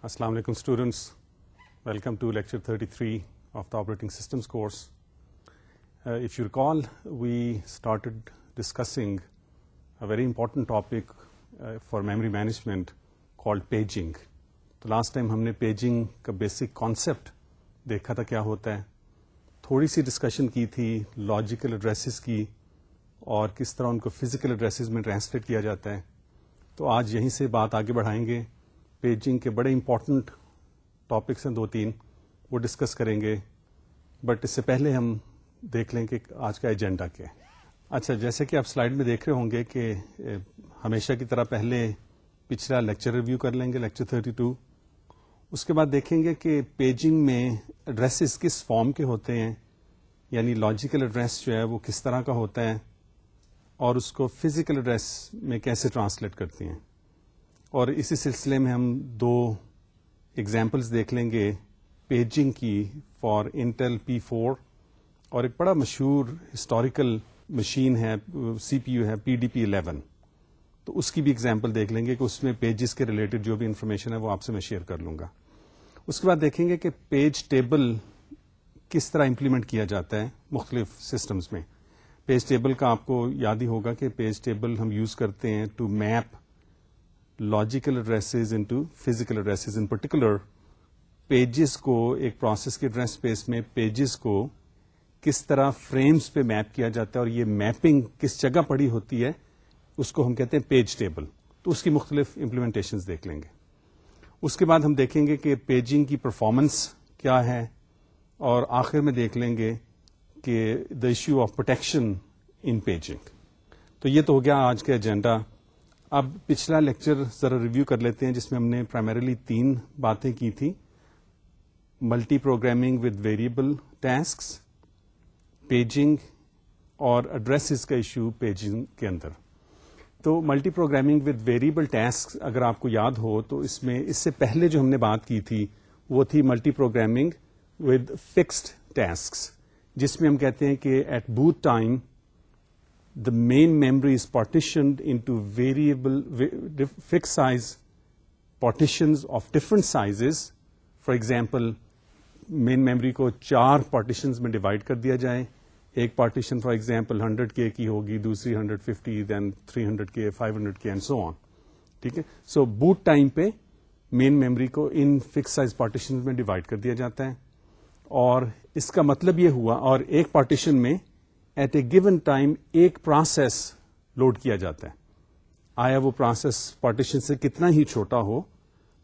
Assalamu alaikum students. Welcome to lecture 33 of the operating systems course. If you recall, we started discussing a very important topic for memory management called paging. تو last time ہم نے paging کا basic concept دیکھا تھا کیا ہوتا ہے. تھوڑی سی ڈسکشن کی تھی لاجیکل ایڈریسز کی اور کس طرح ان کو فزیکل ایڈریسز میں ٹرانسلیٹ کیا جاتا ہے. تو آج یہیں سے بات آگے بڑھائیں گے. پیجنگ کے بڑے امپورٹنٹ ٹاپکس ہیں 2-3 وہ ڈسکس کریں گے, بٹ اس سے پہلے ہم دیکھ لیں کہ آج کا ایجنڈا کیا ہے. اچھا, جیسے کہ آپ سلائیڈ میں دیکھ رہے ہوں گے کہ ہمیشہ کی طرح پہلے پچھلا لیکچر ریویو کر لیں گے, لیکچر 32. اس کے بعد دیکھیں گے کہ پیجنگ میں ایڈریسز کس فارم کے ہوتے ہیں, یعنی لاجیکل ایڈریس جو ہے وہ کس طرح کا ہوتا ہے اور اس کو فزیکل ایڈریس میں کیسے ٹرانسلیٹ کرتے ہیں. اور اسی سلسلے میں ہم 2 ایگزامپلس دیکھ لیں گے پیجنگ کی فار انٹل P4 اور ایک بڑا مشہور ہسٹوریکل مشین ہے CPU ہے PDP-11. تو اس کی بھی ایگزامپل دیکھ لیں گے کہ اس میں پیجز کے ریلیٹڈ جو بھی انفارمیشن ہے وہ آپ سے میں شیئر کر لوں گا. اس کے بعد دیکھیں گے کہ پیج ٹیبل کس طرح امپلیمنٹ کیا جاتا ہے مختلف سسٹمز میں. پیج ٹیبل کا آپ کو یاد ہی ہوگا کہ پیج ٹیبل ہم یوز کرتے ہیں to map logical addresses into physical addresses. ان پرٹیکولر پیجز کو ایک پروسیس کے ایڈریس اسپیس میں پیجز کو کس طرح فریمز پہ میپ کیا جاتا ہے اور یہ میپنگ کس جگہ پڑی ہوتی ہے اس کو ہم کہتے ہیں پیج ٹیبل. تو اس کی مختلف امپلیمنٹیشنز دیکھ لیں گے. اس کے بعد ہم دیکھیں گے کہ پیجنگ کی پرفارمنس کیا ہے اور آخر میں دیکھ لیں گے کہ the issue of protection in paging. تو یہ تو ہو گیا آج کا ایجنڈا. اب پچھلا لیکچر ذرا ریویو کر لیتے ہیں جس میں ہم نے پرائمریلی 3 باتیں کی تھی. Multiprogramming with variable tasks, paging اور ایڈریسز کا ایشو پیجنگ کے اندر. تو multi programming with variable task اگر آپ کو یاد ہو تو اس میں اس سے پہلے جو ہم نے بات کی تھی وہ تھی multiprogramming with fixed tasks, جس میں ہم کہتے ہیں کہ at boot time the main memory is partitioned into variable fixed size partitions of different sizes. For example, main memory کو 4 partitions میں divide کر دیا جائے. ایک partition for example 100K کی ہوگی, دوسری 150, then 300K, 500K and so on. ٹھیک ہے. So boot time پہ main memory کو ان fixed size partitions میں divide کر دیا جاتا ہے. اور اس کا مطلب یہ ہوا, اور ایک partition میں ایٹ اے گیون ٹائم ایک پروسیس لوڈ کیا جاتا ہے. آیا وہ پروسیس پارٹیشن سے کتنا ہی چھوٹا ہو,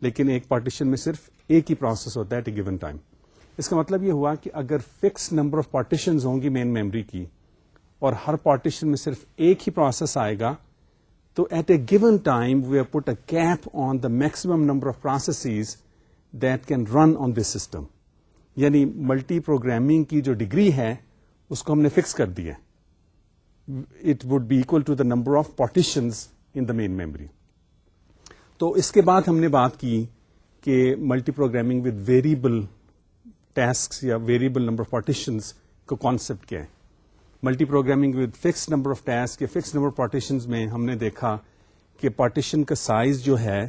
لیکن ایک پارٹیشن میں صرف ایک ہی پروسیس ہوتا ہے ایٹ اے گیون ٹائم. اس کا مطلب یہ ہوا کہ اگر فکس نمبر آف پارٹیشنز ہوں گی مین میموری کی اور ہر پارٹیشن میں صرف ایک ہی پروسیس آئے گا, تو at a given time we have put a cap on the maximum number of processes that can run on this system. یعنی ملٹی پروگرامنگ کی جو ڈگری ہے اس کو ہم نے فکس کر دیا. It would be equal to the number of partitions in the main memory. تو اس کے بعد ہم نے بات کی کہ multiprogramming with variable tasks یا ویریبل نمبر آف پارٹیشنز کا کانسیپٹ کیا ہے. Multiprogramming with fix number of task یا فکس نمبر آف پارٹیشنز میں ہم نے دیکھا کہ پارٹیشن کا سائز جو ہے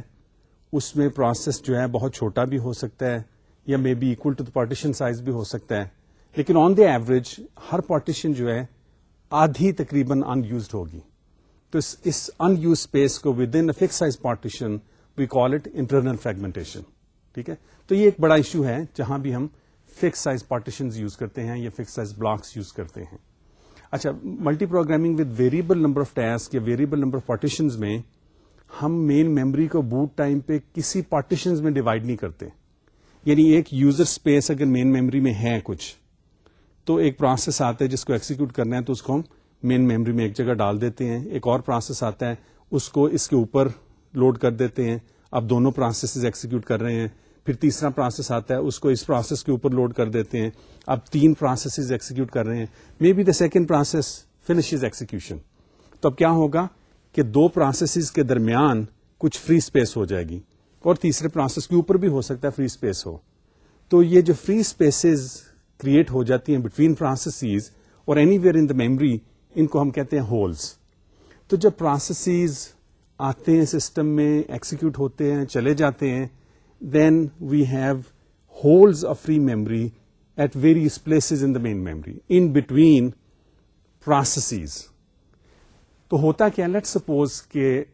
اس میں پروسیس جو ہے بہت چھوٹا بھی ہو سکتا ہے یا may be equal to the partition size بھی ہو سکتا ہے, لیکن آن دی ایوریج ہر پارٹیشن جو ہے آدھی تقریباً ان یوزڈ ہوگی. تو اس ان یوز اسپیس کو within fix size partition we call it internal fragmentation. ٹھیک ہے. تو یہ ایک بڑا ایشو ہے جہاں بھی ہم فکس سائز پارٹیشنز یوز کرتے ہیں یا فکس سائز بلاکس یوز کرتے ہیں. اچھا, multi programming with variable number of task یا ویریبل نمبر آف پارٹیشنز میں ہم مین میموری کو بوٹ ٹائم پہ کسی پارٹیشنز میں ڈیوائڈ نہیں کرتے. یعنی ایک یوزر اسپیس اگر مین میموری میں ہے کچھ, تو ایک پروسیس آتا ہے جس کو ایکسیکیوٹ کرنا ہے تو اس کو ہم مین میموری میں ایک جگہ ڈال دیتے ہیں. ایک اور پروسیس آتا ہے اس کو اس کے اوپر لوڈ کر دیتے ہیں. اب دونوں پروسیسز ایکسیکیوٹ کر رہے ہیں. پھر تیسرا پروسیس آتا ہے اس کو اس پروسیس کے اوپر لوڈ کر دیتے ہیں. اب 3 پروسیسز ایکسیکیوٹ کر رہے ہیں. Maybe the second process finishes execution. تو اب کیا ہوگا کہ 2 پروسیسز کے درمیان کچھ فری اسپیس ہو جائے گی اور تیسرے پروسیس کے اوپر بھی ہو سکتا ہے فری اسپیس ہو. تو یہ جو فری اسپیسز کریٹ ہو جاتی ہیں بٹوین پروسیسز اور anywhere in the memory, ان کو ہم کہتے ہیں ہولز. تو جب پروسیسز آتے ہیں سسٹم میں, ایکسیکیوٹ ہوتے ہیں, چلے جاتے ہیں, then we have holes of free memory at various places in the main memory, in between processes. تو ہوتا کیا, لیٹ سپوز کہ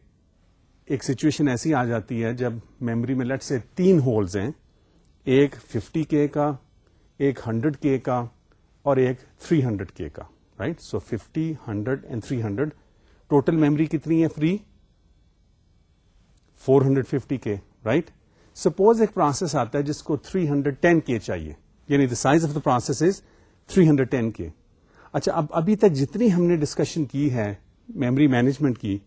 ایک سچویشن ایسی آ جاتی ہے جب میموری میں لیٹ سے 3 ہولز ہیں, ایک 50K کا, ایک 100K کا, اور ایک 300K کا, right. So 50, 100 and 300, total memory کتنی ہے فری؟ 450K, right. سپوز ایک پروسیس آتا ہے جس کو 310K چاہیے, یعنی دا size of the process is 310K. اچھا, اب ابھی تک جتنی ہم نے ڈسکشن کی ہے میموری مینجمنٹ کی,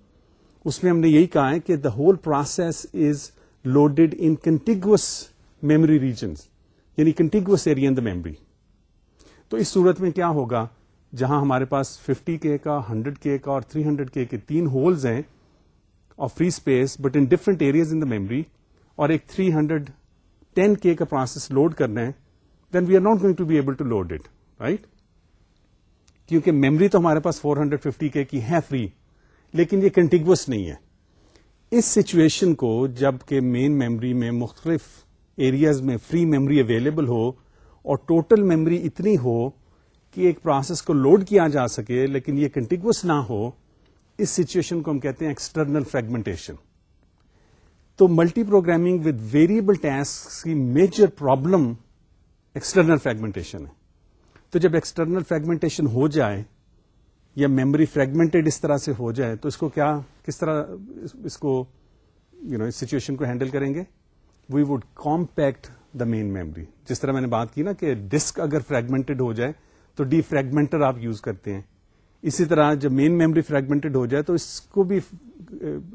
اس میں ہم نے یہی کہا ہے کہ the whole process is loaded in contiguous memory regions, یعنی contiguous area in the memory. تو اس صورت میں کیا ہوگا, جہاں ہمارے پاس 50K کا, 100K کا اور 300K کے 3 ہولز ہیں of free space but in different areas in the memory, اور ایک 310K کا پروسیس لوڈ کرنا ہے, then we are not going to be able to load it, right. کیونکہ میموری تو ہمارے پاس 450K کی ہے فری, لیکن یہ کنٹیگوس نہیں ہے. اس سچویشن کو جب کہ مین میموری میں مختلف ایریاز میں فری میموری اویلیبل ہو اور ٹوٹل میموری اتنی ہو کہ ایک پروسیس کو لوڈ کیا جا سکے لیکن یہ کنٹیگوس نہ ہو, اس سچویشن کو ہم کہتے ہیں ایکسٹرنل فریگمنٹیشن. تو multi programming with variable task کی میجر پرابلم ایکسٹرنل فریگمنٹیشن ہے. تو جب ایکسٹرنل فریگمنٹیشن ہو جائے یا میموری فریگمنٹڈ اس طرح سے ہو جائے تو اس کو کس طرح اس کو اس سچویشن کو ہینڈل کریں گے؟ We would compact the main memory. جس طرح میں نے بات کی نا کہ ڈسک اگر فریگمنٹڈ ہو جائے تو ڈی فریگمنٹر آپ یوز کرتے ہیں, اسی طرح جب مین میموری فریگمنٹڈ ہو جائے تو اس کو بھی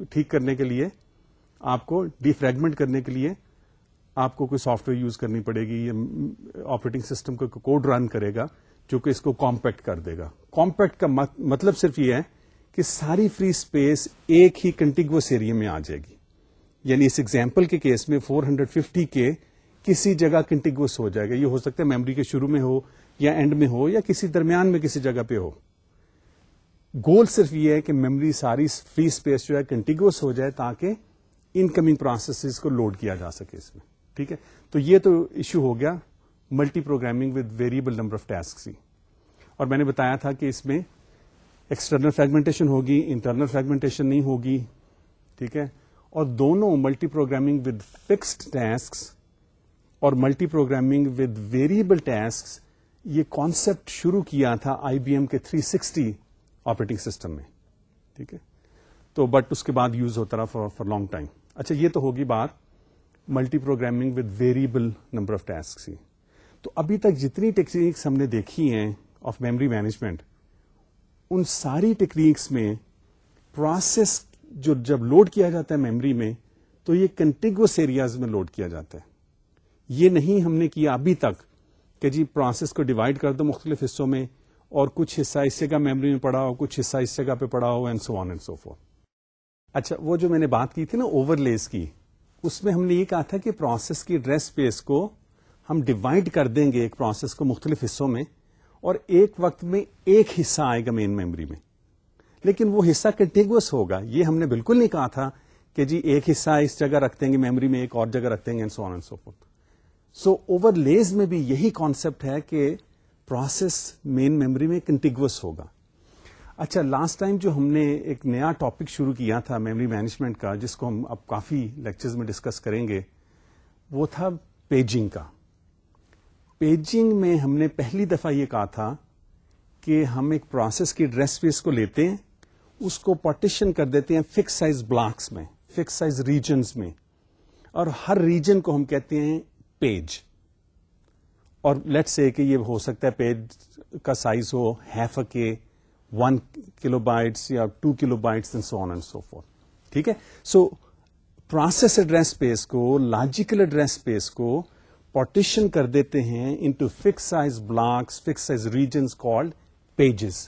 ٹھیک کرنے کے لیے آپ کو ڈی فریگمنٹ کرنے کے لیے آپ کو کوئی سافٹ ویئر یوز کرنی پڑے گی, یا آپریٹنگ سسٹم کو کوڈ رن کرے گا جو کہ اس کو کمپیکٹ کر دے گا. کمپیکٹ کا مطلب صرف یہ ہے کہ ساری فری اسپیس ایک ہی کنٹیگوس ایریا میں آ جائے گی. یعنی اس ایگزامپل کے کیس میں 450K کسی جگہ کنٹیگوس ہو جائے گا. یہ ہو سکتا ہے میموری کے شروع میں ہو یا اینڈ میں ہو یا کسی درمیان میں کسی جگہ پہ ہو. گول صرف یہ ہے کہ میموری ساری فری اسپیس جو ہے کنٹیگوس ہو جائے تاکہ ان کمنگ پروسیسز کو لوڈ کیا جا سکے اس میں. ٹھیک ہے, تو یہ تو ایشو ہو گیا multiprogramming with variable number of tasks. اور میں نے بتایا تھا کہ اس میں ایکسٹرنل فریگمنٹیشن ہوگی, انٹرنل فریگمنٹیشن نہیں ہوگی. ٹھیک ہے, اور دونوں multiprogramming with fixed tasks اور multiprogramming with variable tasks, یہ کانسیپٹ شروع کیا تھا IBM کے 360 آپریٹنگ سسٹم میں. ٹھیک ہے, تو بٹ اس کے بعد یوز ہوتا رہا فار لانگ ٹائم. اچھا, یہ تو ہوگی بات multi programming with variable number of tasks. تو ابھی تک جتنی ٹیکنیکس ہم نے دیکھی ہیں آف میموری مینجمنٹ, ان ساری ٹیکنیکس میں پروسیس جو جب لوڈ کیا جاتا ہے میموری میں تو یہ کنٹیگوس ایریاز میں لوڈ کیا جاتا ہے. یہ نہیں ہم نے کیا ابھی تک کہ جی پروسیس کو ڈیوائڈ کر دو مختلف حصوں میں اور کچھ حصہ اس جگہ میموری میں پڑا ہو, کچھ حصہ اس جگہ پہ پڑا ہو, and so on and so forth. اچھا, وہ جو میں نے بات کی تھی نا اوور لیز کی, اس میں ہم نے یہ کہا تھا کہ پروسیس کی ایڈریس اسپیس کو ہم ڈیوائڈ کر دیں گے ایک پروسیس کو مختلف حصوں میں, اور ایک وقت میں ایک حصہ آئے گا مین میموری میں, لیکن وہ حصہ کنٹیگوس ہوگا. یہ ہم نے بالکل نہیں کہا تھا کہ جی ایک حصہ اس جگہ رکھ دیں گے میموری میں, ایک اور جگہ رکھ دیں گے, and so on and so forth. So overlays میں بھی یہی کانسیپٹ ہے کہ پروسیس مین میموری میں کنٹیگوس ہوگا. اچھا, لاسٹ ٹائم جو ہم نے ایک نیا ٹاپک شروع کیا تھا میموری مینجمنٹ کا, جس کو ہم اب کافی لیکچرز میں ڈسکس کریں گے, وہ تھا پیجنگ کا. پیجنگ میں ہم نے پہلی دفعہ یہ کہا تھا کہ ہم ایک پروسیس کی ایڈریس اسپیس کو لیتے ہیں, اس کو پارٹیشن کر دیتے ہیں فکس سائز بلاکس میں, فکس سائز ریجنز میں, اور ہر ریجن کو ہم کہتے ہیں پیج. اور لیٹس سے کہ یہ ہو سکتا ہے پیج کا سائز ہو 0.5K, 1 KB یا 2 KB and so on and so fourth. ٹھیک ہے, سو پروسیس ایڈریس اسپیس کو, لاجیکل ایڈریس اسپیس کو پارٹیشن کر دیتے ہیں into fix size blocks, fix size regions called pages.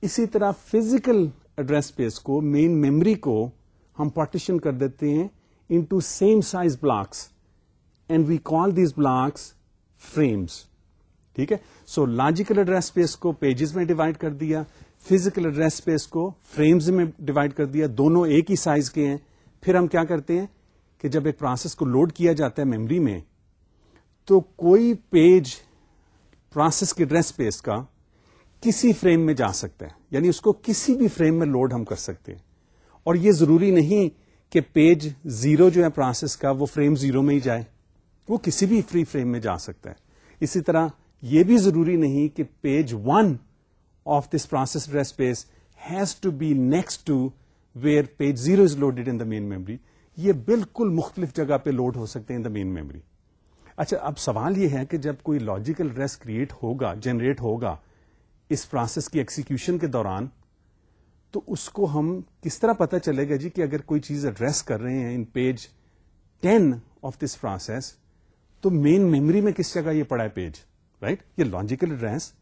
اسی طرح فزیکل ایڈریس اسپیس کو, مین میموری کو ہم پارٹیشن کر دیتے ہیں into same size blocks, and we call these blocks frames. ٹھیک ہے, سو لاجیکل ایڈریس اسپیس کو پیجز میں ڈیوائڈ کر دیا, فزیکل ایڈریس اسپیس کو فریمز میں ڈیوائڈ کر دیا, دونوں ایک ہی سائز کے ہیں. پھر ہم کیا کرتے ہیں کہ جب ایک پروسیس کو لوڈ کیا جاتا ہے میموری میں تو کوئی پیج پروسیس کے ایڈریس اسپیس کا کسی فریم میں جا سکتا ہے, یعنی اس کو کسی بھی فریم میں لوڈ ہم کر سکتے ہیں. اور یہ ضروری نہیں کہ پیج 0 جو ہے پروسیس کا وہ فریم 0 میں ہی جائے, وہ کسی بھی فری فریم میں جا سکتا ہے. اسی طرح یہ بھی ضروری نہیں کہ page 1 of this process address space has to be next to where page 0 is loaded in the main memory. یہ بالکل مختلف جگہ پہ لوڈ ہو سکتے ہیں ان دا مین میموری. اچھا, اب سوال یہ ہے کہ جب کوئی لاجیکل ایڈریس کریٹ ہوگا, جنریٹ ہوگا اس پروسیس کی ایکسیکیوشن کے دوران, تو اس کو ہم کس طرح پتہ چلے گا جی کہ اگر کوئی چیز ایڈریس کر رہے ہیں ان پیج 10 آف دس پروسیس تو مین میموری میں کس جگہ یہ پڑا ہے پیج, رائٹ. یہ لاجیکل ایڈریس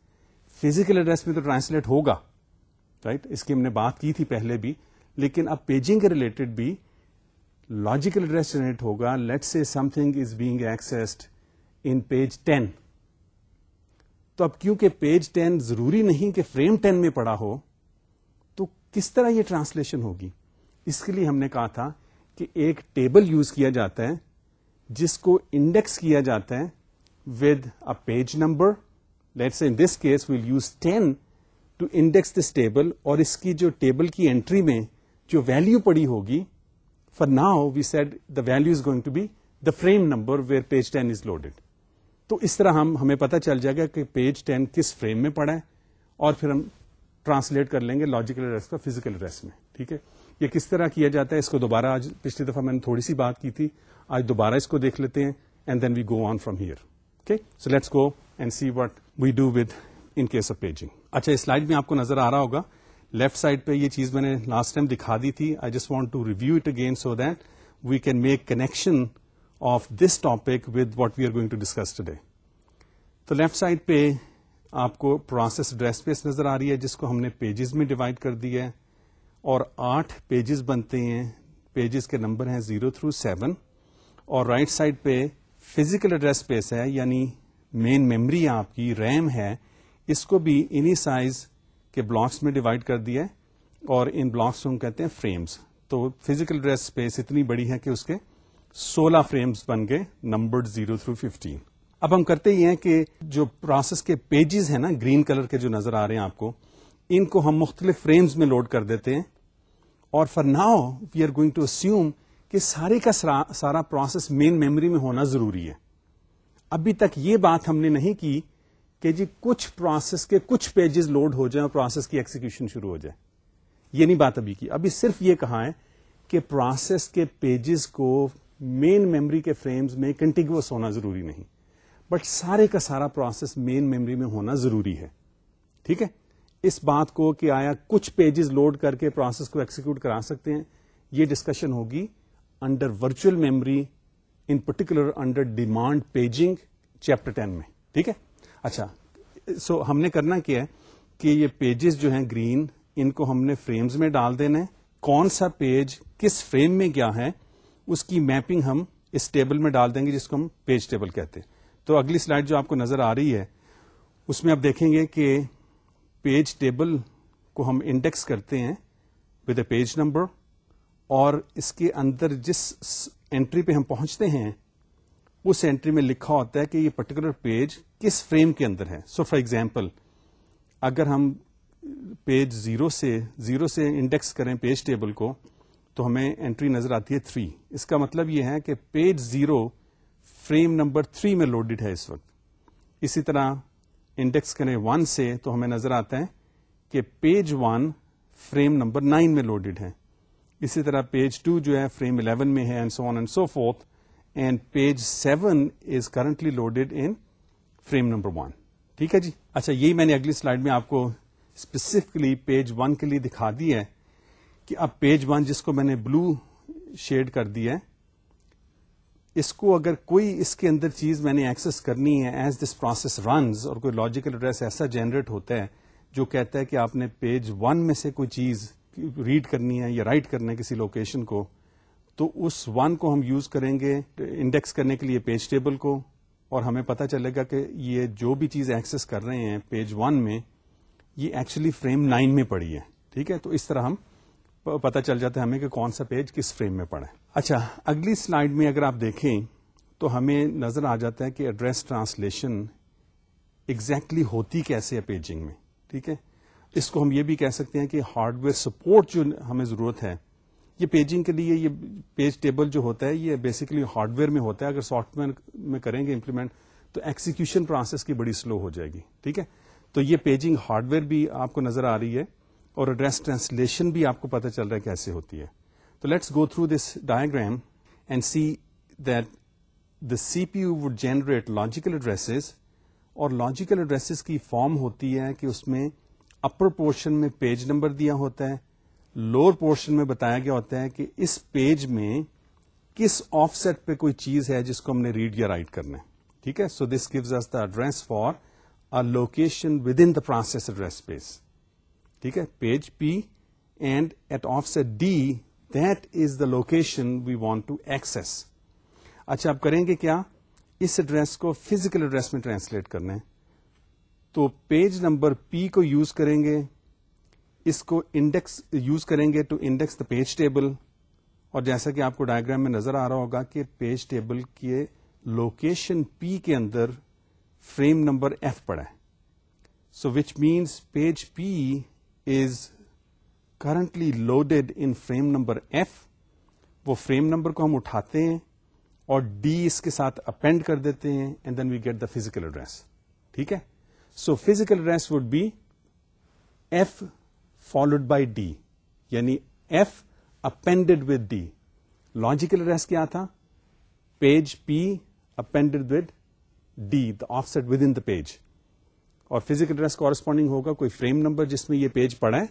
فزیکل ایڈریس میں تو ٹرانسلیٹ ہوگا, رائٹ. اس کی ہم نے بات کی تھی پہلے بھی, لیکن اب پیجنگ کے ریلیٹڈ بھی لاجیکل ایڈریس جنریٹ ہوگا. Let's say some thing is being accessed in page 10. تو اب کیونکہ پیج 10 ضروری نہیں کہ فریم 10 میں پڑا ہو, تو کس طرح یہ ٹرانسلیشن ہوگی؟ اس کے لیے ہم نے کہا تھا کہ ایک ٹیبل یوز کیا جاتا ہے جس کو انڈیکس کیا جاتا ہے with a page number. Let's say in this case we'll use 10 to index this table, اور اس کی جو ٹیبل کی انٹری میں جو ویلو پڑی ہوگی, for now we said the value is going to be the frame number where page 10 is loaded. تو اس طرح ہمیں پتہ چل جائے گا کہ پیج 10 کس فریم میں پڑا ہے, اور پھر ہم ٹرانسلیٹ کر لیں گے لاجیکل ایڈریس کا فزیکل ایڈریس میں. ٹھیک ہے, یہ کس طرح کیا جاتا ہے اس کو دوبارہ, آج پچھلی دفعہ میں نے تھوڑی سی بات کی تھی, آج دوبارہ اس کو دیکھ لیتے ہیں, and then we go on from here. Okay, so let's go and see what we do within case of paging. اچھا, اس سلائڈ میں آپ کو نظر آ رہا ہوگا لیفٹ سائڈ پہ یہ چیز میں نے لاسٹ ٹائم دکھا دی تھی. I just want to review it again so that we can make connection of this topic with what we are going to discuss today. تو لیفٹ سائڈ پہ آپ کو پروسیس ایڈریس اسپیس نظر آ رہی ہے جس کو ہم نے پیجز میں ڈیوائڈ کر دیا ہے, اور 8 پیجز بنتے ہیں. پیجز کے نمبر ہیں 0 through 7, اور رائٹ سائڈ پہ فزیکل ایڈریس اسپیس ہے, یعنی مین میموری آپ کی ریم ہے, اس کو بھی انہی سائز کے بلاکس میں ڈیوائڈ کر دیا ہے, اور ان بلاکس کو ہم کہتے ہیں فریمز. تو فزیکل ایڈریس اسپیس اتنی بڑی ہے کہ اس کے 16 فریمز بن گئے, نمبرڈ 0 through 15. اب ہم کرتے ہی ہیں کہ جو پروسیس کے پیجز ہیں نا, گرین کلر کے جو نظر آ رہے ہیں آپ کو, ان کو ہم مختلف فریمز میں لوڈ کر دیتے ہیں, اور for now we are going to assume کہ سارے کا سارا پروسیس مین میموری میں ہونا ضروری ہے. ابھی تک یہ بات ہم نے نہیں کی کہ جی کچھ پروسیس کے کچھ پیجز لوڈ ہو جائیں اور پروسیس کی ایکسیکیوشن شروع ہو جائے. یہ نہیں بات ابھی کی. ابھی صرف یہ کہا ہے کہ پروسیس کے پیجز کو مین میموری کے فریمز میں کنٹیگوس ہونا ضروری نہیں, بٹ سارے کا سارا پروسیس مین میموری میں ہونا ضروری ہے. ٹھیک ہے, اس بات کو کہ آیا کچھ پیجز لوڈ کر کے پروسیس کو ایکسیکیوٹ کرا سکتے ہیں, یہ ڈسکشن ہوگی under virtual memory, in particular under demand paging chapter 10 میں. ٹھیک ہے. اچھا, سو ہم نے کرنا کیا ہے کہ یہ پیجز جو ہیں گرین, ان کو ہم نے فریمز میں ڈال دینا ہے. کون سا پیج کس فریم میں کیا ہے اس کی میپنگ ہم اس ٹیبل میں ڈال دیں گے جس کو ہم پیج ٹیبل کہتے ہیں. تو اگلی سلائڈ جو آپ کو نظر آ رہی ہے اس میں آپ دیکھیں گے کہ پیج ٹیبل کو ہم انڈیکس کرتے ہیں ود اے پیج نمبر, اور اس کے اندر جس انٹری پہ ہم پہنچتے ہیں اس انٹری میں لکھا ہوتا ہے کہ یہ پرٹیکولر پیج کس فریم کے اندر ہے. سو فار ایگزامپل, اگر ہم پیج 0 سے انڈیکس کریں پیج ٹیبل کو تو ہمیں انٹری نظر آتی ہے 3. اس کا مطلب یہ ہے کہ پیج 0 فریم نمبر 3 میں لوڈڈ ہے اس وقت. اسی طرح انڈیکس کریں 1 سے تو ہمیں نظر آتا ہے کہ پیج 1 فریم نمبر 9 میں لوڈڈ ہے. اسی طرح پیج 2 جو ہے فریم 11 میں ہے, and so on and so fourth, and page 7 is currently loaded in frame number 1. ٹھیک ہے جی. اچھا, یہی میں نے اگلی سلائڈ میں آپ کو اسپیسیفکلی پیج 1 کے لیے دکھا دی ہے کہ اب پیج 1 جس کو میں نے بلو شیڈ کر دیا ہے, اس کو اگر کوئی اس کے اندر چیز میں نے ایکسس کرنی ہے ایز دس پروسیس رنز, اور کوئی لاجیکل ایڈریس ایسا جنریٹ ہوتا ہے جو کہتا ہے کہ آپ نے پیج 1 میں سے کوئی چیز ریڈ کرنی ہے یا رائٹ کرنا ہے کسی لوکیشن کو, تو اس 1 کو ہم یوز کریں گے انڈیکس کرنے کے لیے پیج ٹیبل کو, اور ہمیں پتہ چلے گا کہ یہ جو بھی چیز ایکسس کر رہے ہیں پیج 1 میں یہ ایکچولی فریم 9 میں پڑی ہے. ٹھیک ہے, تو اس طرح ہم پتہ چل جاتا ہے ہمیں کہ کون سا پیج کس فریم میں پڑا ہے. اچھا, اگلی سلائیڈ میں اگر آپ دیکھیں تو ہمیں نظر آ جاتا ہے کہ ایڈریس ٹرانسلیشن ایگزیکٹلی ہوتی کیسے ہے پیجنگ میں. ٹھیک ہے, اس کو ہم یہ بھی کہہ سکتے ہیں کہ ہارڈ ویئر سپورٹ جو ہمیں ضرورت ہے یہ پیجنگ کے لیے. یہ پیج ٹیبل جو ہوتا ہے یہ بیسیکلی ہارڈ ویئر میں ہوتا ہے. اگر سافٹ ویئر میں کریں گے امپلیمنٹ تو ایکسیکیوشن پروسیس کی بڑی سلو ہو جائے گی. ٹھیک ہے, تو یہ پیجنگ ہارڈ ویئر بھی آپ کو نظر آ رہی ہے اور ایڈریس ٹرانسلیشن بھی آپ کو پتہ چل رہا ہے کیسے ہوتی ہے. تو let's go through this diagram and see that the C P U would generate logical addresses, اور لاجیکل ایڈریسز کی فارم ہوتی ہے کہ اس میں اپر پورشن میں پیج نمبر دیا ہوتا ہے, لوور پورشن میں بتایا گیا ہوتا ہے کہ اس پیج میں کس آف سیٹ پہ کوئی چیز ہے جس کو ہم نے ریڈ یا رائٹ کرنا ہے. ٹھیک ہے, so this gives us the address for a location within the process address space. ٹھیک ہے, page P and at offset D, that is the location we want to access. اچھا, اب کریں گے کیا, اس ایڈریس کو physical address میں ٹرانسلیٹ کرنا ہے. تو پیج نمبر پی کو یوز کریں گے, اس کو انڈیکس یوز کریں گے to index the page table, اور جیسا کہ آپ کو ڈائیگرام میں نظر آ رہا ہوگا کہ پیج ٹیبل کے لوکیشن پی کے اندر فریم نمبر ایف پڑا ہے. So which means page P is currently loaded in frame number F. وہ فریم نمبر کو ہم اٹھاتے ہیں اور ڈی اس کے ساتھ اپینڈ کر دیتے ہیں and then we get the physical address. ٹھیک ہے, so physical address would be F followed by D, یعنی F appended with D. Logical address کیا تھا, page P appended with D, the offset within the page, اور physical address corresponding ہوگا کوئی frame number جس میں یہ page پڑا ہے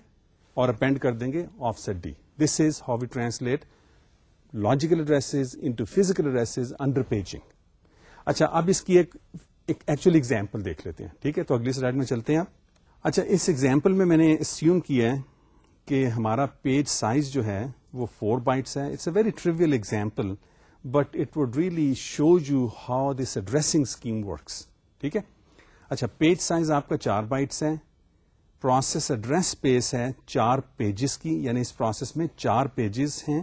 اور اپینڈ کر دیں گے offset D. This is how we translate logical addresses into physical addresses under paging. اچھا, اب اس کی ایک ایکچوئل ایگزامپل دیکھ لیتے ہیں. ٹھیک ہے, تو اگلی سلائڈ میں چلتے ہیں آپ. اچھا, اس ایگزامپل میں نے اسیوم کیا ہے کہ ہمارا پیج سائز جو ہے وہ 4 bytes ہے. It's a very trivial example but it would really show you how this addressing scheme works. ٹھیک ہے, اچھا, پیج سائز آپ کا 4 bytes ہے. پروسیس ایڈریس اسپیس ہے 4 پیجز کی, یعنی اس پروسیس میں 4 پیجز ہیں.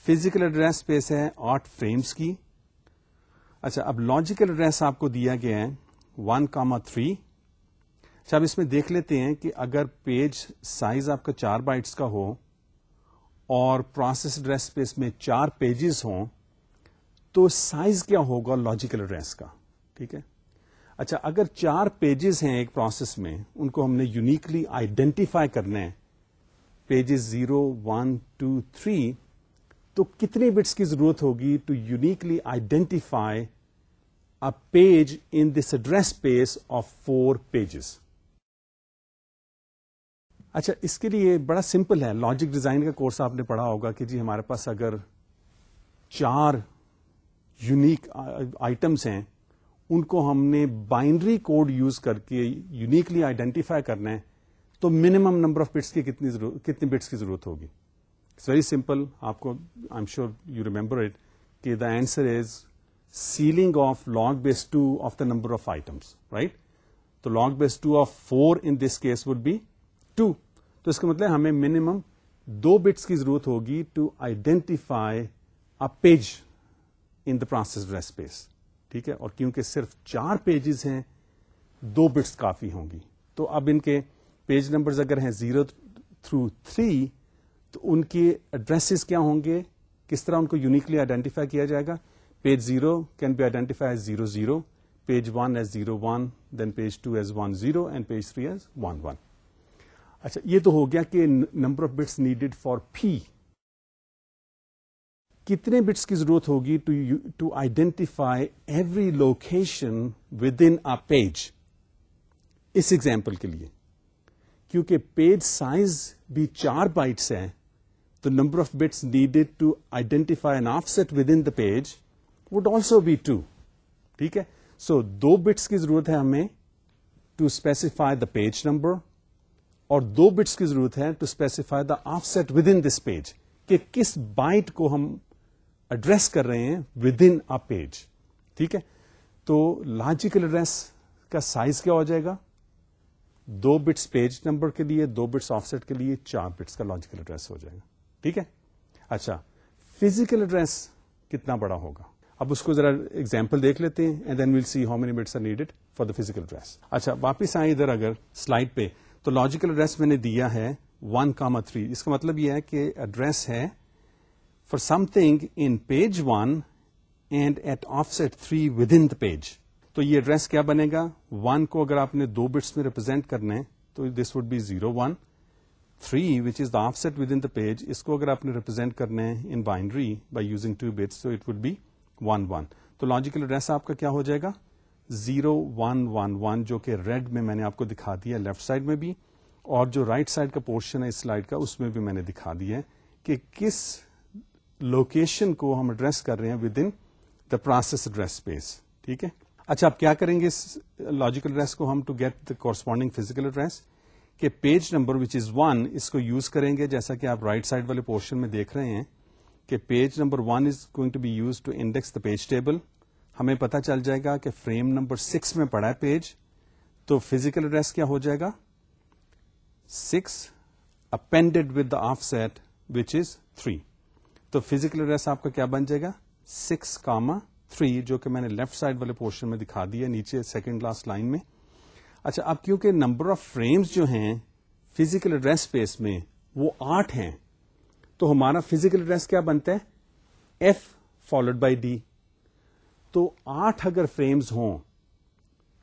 فزیکل ایڈریس اسپیس ہے 8 frames کی. اچھا, اب لاجیکل ایڈریس آپ کو دیا گیا ہے 1,3. اچھا, اب اس میں دیکھ لیتے ہیں کہ اگر پیج سائز آپ کا 4 bytes کا ہو اور پروسیس ایڈریس اسپیس میں 4 پیجز ہوں تو سائز کیا ہوگا لاجیکل ایڈریس کا. ٹھیک ہے, اچھا, اگر 4 پیجز ہیں ایک پروسیس میں, ان کو ہم نے یونیکلی آئیڈینٹیفائی کرنا ہے, پیجز 0, 1, 2, 3, تو کتنے بٹس کی ضرورت ہوگی to uniquely identify a page in this address space of 4 pages. اچھا, اس کے لیے بڑا سمپل ہے. لاجک ڈیزائن کا کورس آپ نے پڑھا ہوگا کہ جی ہمارے پاس اگر 4 یونیک آئٹمس ہیں, ان کو ہم نے بائنڈری کوڈ یوز کر کے یونیکلی آئیڈینٹیفائی کرنا ہے, تو منیمم نمبر آف بٹس کی کتنی بٹس کی ضرورت ہوگی. It's very simple. آپ کو I am sure you remember it کہ the answer is ceiling of log base 2 of the number of items, right. تو log base 2 of 4 in this case would be 2. تو اس کا مطلب ہمیں منیمم 2 بٹس کی ضرورت ہوگی to identify a page in the process address space. ٹھیک ہے, اور کیونکہ صرف 4 پیجز ہیں 2 بٹس کافی ہوں گی. تو اب ان کے پیج نمبرز اگر ہیں 0 through 3 تو ان کے ایڈریسز کیا ہوں گے, کس طرح ان کو یونیکلی آئیڈینٹیفائی کیا جائے گا. Page 0 can be identify as 00, page 1 as 01, then page 2 as 10 and page 3 as 11. اچھا, یہ تو ہو گیا کہ number of bits needed for P. کتنے بٹس کی ضرورت ہوگی to identify every location within a page اس ایگزامپل کے لیے. کیونکہ پیج سائز بھی 4 bytes ہے تو number of bits needed to identify an offset within the page would also be 2. ٹھیک ہے, سو 2 بٹس کی ضرورت ہے ہمیں to specify the page number, اور 2 بٹس کی ضرورت ہے to specify the offset within this page, کہ کس بائٹ کو ہم ایڈریس کر رہے ہیں ود ان ا پیج. ٹھیک ہے, تو لاجیکل ایڈریس کا سائز کیا ہو جائے گا, 2 بٹس پیج نمبر کے لیے, 2 بٹس آف سیٹ کے لیے, 4 بٹس کا لاجیکل ایڈریس ہو جائے گا. ٹھیک ہے. اچھا, فزیکل ایڈریس کتنا بڑا ہوگا؟ اب اس کو ذرا ایگزامپل دیکھ لیتے ہیں, and then we'll see how many bits are needed for the physical address. اچھا, واپس آئیں ادھر اگر سلائڈ پہ, تو لاجیکل ایڈریس میں نے دیا ہے 1,3. اس کا مطلب یہ ہے کہ ایڈریس ہے for something in page 1 and at offset 3 within the page. تو یہ ایڈریس کیا بنے گا؟ 1 کو اگر آپ نے 2 بٹس میں ریپرزینٹ کرنا ہے تو this would be 0 1. 3 which is the offset within the page, اس کو اگر آپ نے ریپرزینٹ کرنا ہے in binary by using 2 bits, تو اٹ وڈ بی 1 1. تو لاجیکل ایڈریس آپ کا کیا ہو جائے گا؟ 0 1 1 1, جو کہ ریڈ میں نے آپ کو دکھا دیا لیفٹ سائڈ میں بھی, اور جو رائٹ سائڈ کا پورشن ہے اس سلائڈ کا اس میں بھی میں نے دکھا دیا ہے کہ کس لوکیشن کو ہم ایڈریس کر رہے ہیں with in the process address space. ٹھیک ہے. اچھا, آپ کیا کریں گے اس لاجیکل ایڈریس کو ہم to get the corresponding physical address, کہ پیج نمبر وچ از 1 اس کو یوز کریں گے, جیسا کہ آپ رائٹ سائڈ والے پورشن میں دیکھ رہے ہیں کہ page number 1 is going to be use to index the page table. ہمیں پتا چل جائے گا کہ فریم نمبر 6 میں پڑا ہے پیج, تو فزیکل ایڈریس کیا ہو جائے گا؟ 6 appended with the offset which is 3. تو فزیکل ایڈریس آپ کا کیا بن جائے گا؟ 6,3, جو کہ میں نے لیفٹ سائڈ والے پورشن میں دکھا دیا نیچے سیکنڈ لاسٹ لائن میں. اچھا, اب کیونکہ نمبر آف فریمز جو ہیں فزیکل ایڈریس اسپیس میں وہ 8 ہیں, تو ہمارا فزیکل ایڈریس کیا بنتا ہے؟ F followed by D. تو 8 اگر فریمز ہوں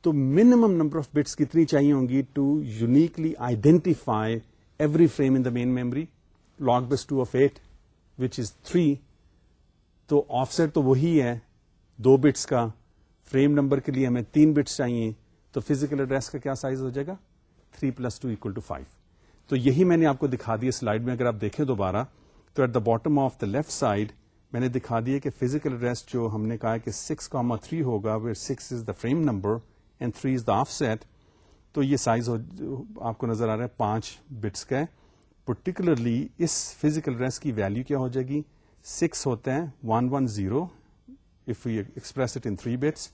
تو منیمم نمبر آف بٹس کتنی چاہیے ہوں گی to uniquely identify every frame in the main memory? log base 2 of 8 which is 3. تو آف سیٹ تو وہی ہے 2 بٹس کا, فریم نمبر کے لیے ہمیں 3 بٹس چاہیے, تو فزیکل ایڈریس کا کیا سائز ہو جائے گا؟ 3 + 2 = 5. تو یہی میں نے آپ کو دکھا دیا سلائڈ میں. اگر آپ دیکھیں دوبارہ تو at the bottom of the left side میں نے دکھا دیا کہ فزیکل ایڈریس جو ہم نے کہا کہ 6,3 ہوگا, where 6 is the frame number and 3 is the offset. تو یہ سائز آپ کو نظر آ رہا ہے 5 بٹس کا ہے. پرٹیکولرلی اس فزیکل ایڈریس کی ویلو کیا ہو جائے گی؟ 6 ہوتا ہے 110 if we express it in 3 bits.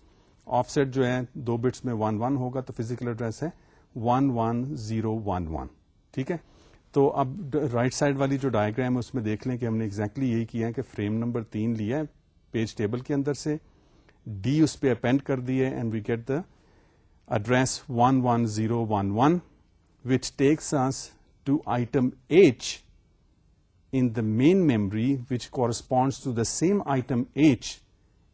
Offset جو ہے 2 بٹس میں 1 1 ہوگا, تو فزیکل ایڈریس ہے 11011. ٹھیک ہے. تو اب رائٹ سائڈ والی جو ڈائیگرام ہے اس میں دیکھ لیں کہ ہم نے ایگزیکٹلی یہی کیا ہے کہ فریم نمبر 3 لیا ہے پیج ٹیبل کے اندر سے, ڈی اس پہ اپینڈ کر دی ہے, and we get the address 11011 which takes us to item H in the main memory, which corresponds to the same item H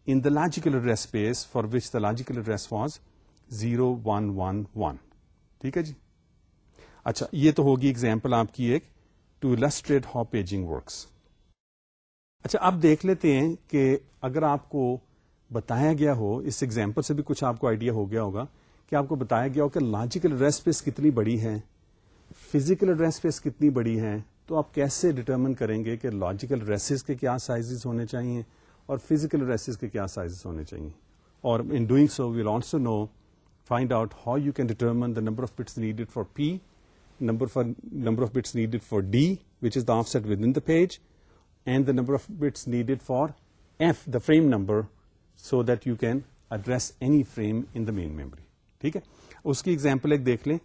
in the logical address space for which the logical address was 0111. ٹھیک ہے جی. اچھا, یہ تو ہوگی example آپ کی ایک to illustrate how paging works. اچھا, اب دیکھ لیتے ہیں کہ اگر آپ کو بتایا گیا ہو, اس ایگزامپل سے بھی کچھ آپ کو آئیڈیا ہو گیا ہوگا کہ آپ کو بتایا گیا ہو کہ لاجیکل ایڈریس اسپیس کتنی بڑی ہے, فزیکل ایڈریس اسپیس کتنی بڑی ہے, تو آپ کیسے ڈٹرمن کریں گے کہ لاجیکل ایڈریسز کے کیا سائزز ہونے چاہیے اور فزیکل ایڈریسز کے کیا سائزز ہونے چاہیے. اور in doing so we'll also know find out how you can determine the number of bits needed for P, number of bits needed for D, which is the offset within the page, and the number of bits needed for F, the frame number, so that you can address any frame in the main memory. ٹھیک ہے. اس کی example ایک دیکھ لیں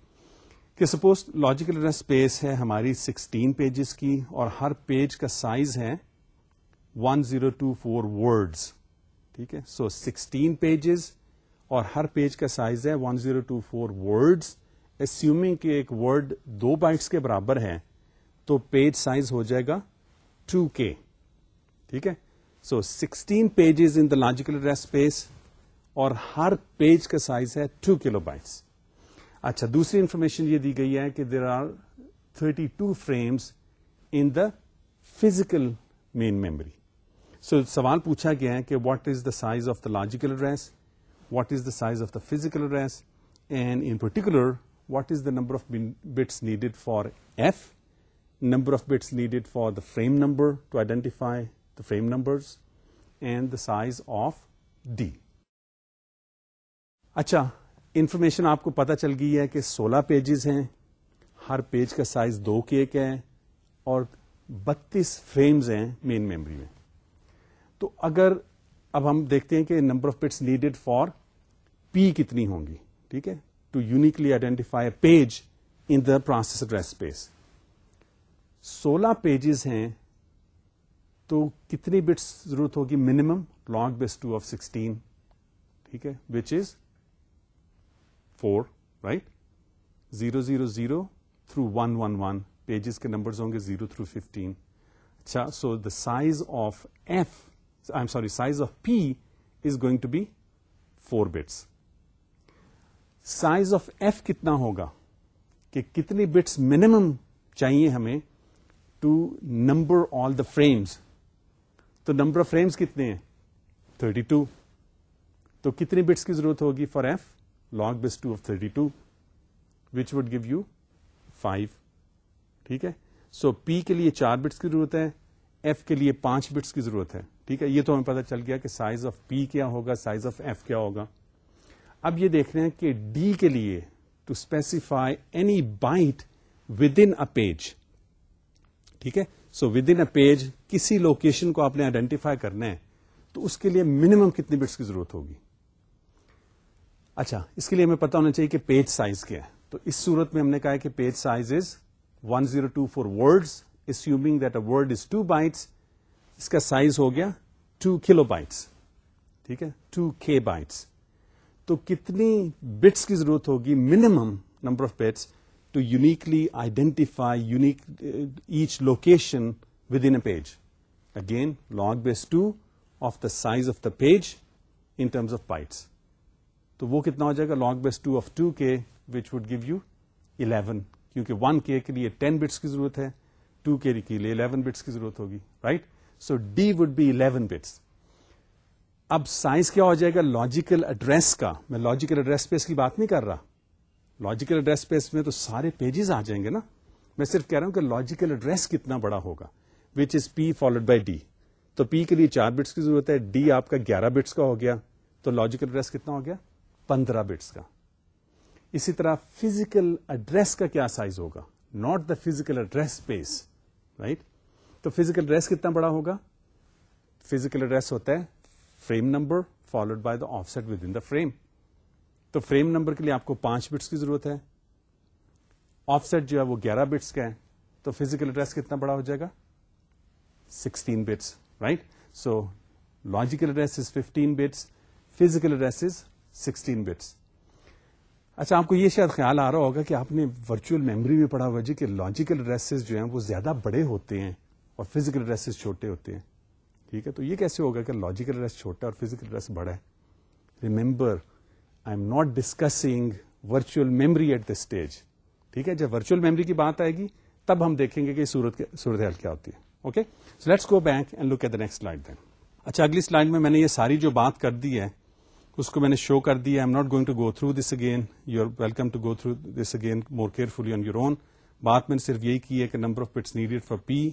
کہ suppose logical address space ہے ہماری 16 pages کی, اور ہر پیج کا سائز ہے 1024 words. ٹھیک ہے. سو 16 پیجز اور ہر پیج کا سائز ہے 1024 words. اسیومنگ کہ ایک ورڈ 2 بائٹس کے برابر ہے تو پیج سائز ہو جائے گا 2K. ٹھیک ہے. سو 16 pages in the logical address space اور ہر پیج کا سائز ہے 2 KB. اچھا, دوسری انفارمیشن یہ دی گئی ہے کہ there are 32 frames in the physical main memory. So سوال پوچھا گیا ہے کہ what is the size of the logical address, what is the size of the physical address, and in particular what is the number of bits needed for F, number of bits needed for the frame number to identify the frame numbers, and the size of D. اچھا, information آپ کو پتا چل گئی ہے کہ 16 pages ہیں, ہر page کا سائز 2K کا ہے, اور 32 فریمز ہیں مین میموری میں. تو اگر اب ہم دیکھتے ہیں کہ number of bits needed for P کتنی ہوں گی. ٹھیک ہے. to uniquely identify a page in the process address space. 16 pages ہیں تو کتنی بٹس ضرورت ہوگی منیمم؟ log base 2 of 16, ٹھیک ہے, which is 4, right? 000 through 111 pages کے نمبرز ہوں گے 0 through 15. اچھا, so the size of size of P is going to be 4 bits. Size of F کتنا ہوگا کہ کتنی بٹس منیمم چاہیے ہمیں to number all the frames? تو نمبر آف فریمز کتنے ہیں؟ 32. تو کتنی بٹس کی ضرورت ہوگی for F? log base 2 of 32, which would give you 5. ٹھیک ہے, سو پی کے لیے 4 بٹس کی ضرورت ہے, ایف کے لیے 5 بٹس کی ضرورت ہے. ٹھیک ہے, یہ تو ہمیں پتا چل گیا کہ سائز آف پی کیا ہوگا, سائز آف ایف کیا ہوگا. اب یہ دیکھ رہے ہیں کہ ڈی کے لیے to specify any byte within a page. ٹھیک ہے, so within a page کسی لوکیشن کو آپ نے آئیڈینٹیفائی کرنا ہے تو اس کے لیے منیمم کتنی بٹس کی ضرورت ہوگی؟ اچھا, اس کے لیے ہمیں پتا ہونا چاہیے کہ پیج سائز کیا ہے. تو اس صورت میں ہم نے کہا ہے کہ page size is 1024 words, assuming that a word is 2 bytes. اس کا سائز ہو گیا 2 kilobytes. ٹھیک ہے, 2K bytes. تو کتنی بٹس کی ضرورت ہوگی minimum number of bits to uniquely identify each location within a page? Again log base 2 of the size of the page in terms of bytes. تو وہ کتنا ہو جائے گا؟ log base 2 of 2K, which would give you 11, کیونکہ 1K کے لیے 10 bits کی ضرورت ہے, 2K کے لیے 11 بٹس کی ضرورت ہوگی, right? So D would be 11 bits. اب سائز کیا ہو جائے گا لاجیکل ایڈریس کا؟ میں لاجیکل ایڈریس اسپیس کی بات نہیں کر رہا. لاجیکل ایڈریس اسپیس میں تو سارے پیجز آ جائیں گے نا. میں صرف کہہ رہا ہوں کہ لاجیکل ایڈریس کتنا بڑا ہوگا, وچ از P فالوڈ بائی D. تو P کے لیے 4 بٹس کی ضرورت ہے, D آپ کا 11 بٹس کا ہو گیا, تو لاجیکل ایڈریس کتنا ہو گیا؟ 15 بٹس کا. اسی طرح فزیکل ایڈریس کا کیا سائز ہوگا؟ Not the physical address space, right? تو فزیکل ایڈریس کتنا بڑا ہوگا؟ فزیکل ایڈریس ہوتا ہے frame number followed by the offset within the frame. تو فریم نمبر کے لیے آپ کو 5 بٹس کی ضرورت ہے, آف سیٹ جو ہے وہ 11 بٹس کا ہے, تو فزیکل ایڈریس کتنا بڑا ہو جائے گا؟ 16 bits, right? So logical address is 15 bits, physical address is 16 bits. اچھا, آپ کو یہ شاید خیال آ رہا ہوگا کہ آپ نے ورچوئل میموری میں پڑھا ہوا جی کہ لاجیکل ایڈریسز جو ہیں وہ زیادہ بڑے ہوتے ہیں اور فزیکل ایڈریسز چھوٹے ہوتے ہیں. ٹھیک ہے, تو یہ کیسے ہوگا کہ لاجیکل ایڈریس چھوٹا ہے اور فزیکل ایڈریس بڑا ہے؟ Remember, I am not discussing virtual memory at this stage. ٹھیک ہے, جب ورچوئل میموری کی بات آئے گی تب ہم دیکھیں گے کہ صورت حال کیا ہوتی ہے. Okay, so let's go back and look at the next slide then. اچھا, اگلی سلائڈ میں نے یہ ساری جو بات کر دی ہے اس کو میں نے شو کر دیا. I am not going to go through this again, you are welcome to go through this again more carefully on your own. بات میں نے صرف یہی کی ہے کہ number of bits needed for P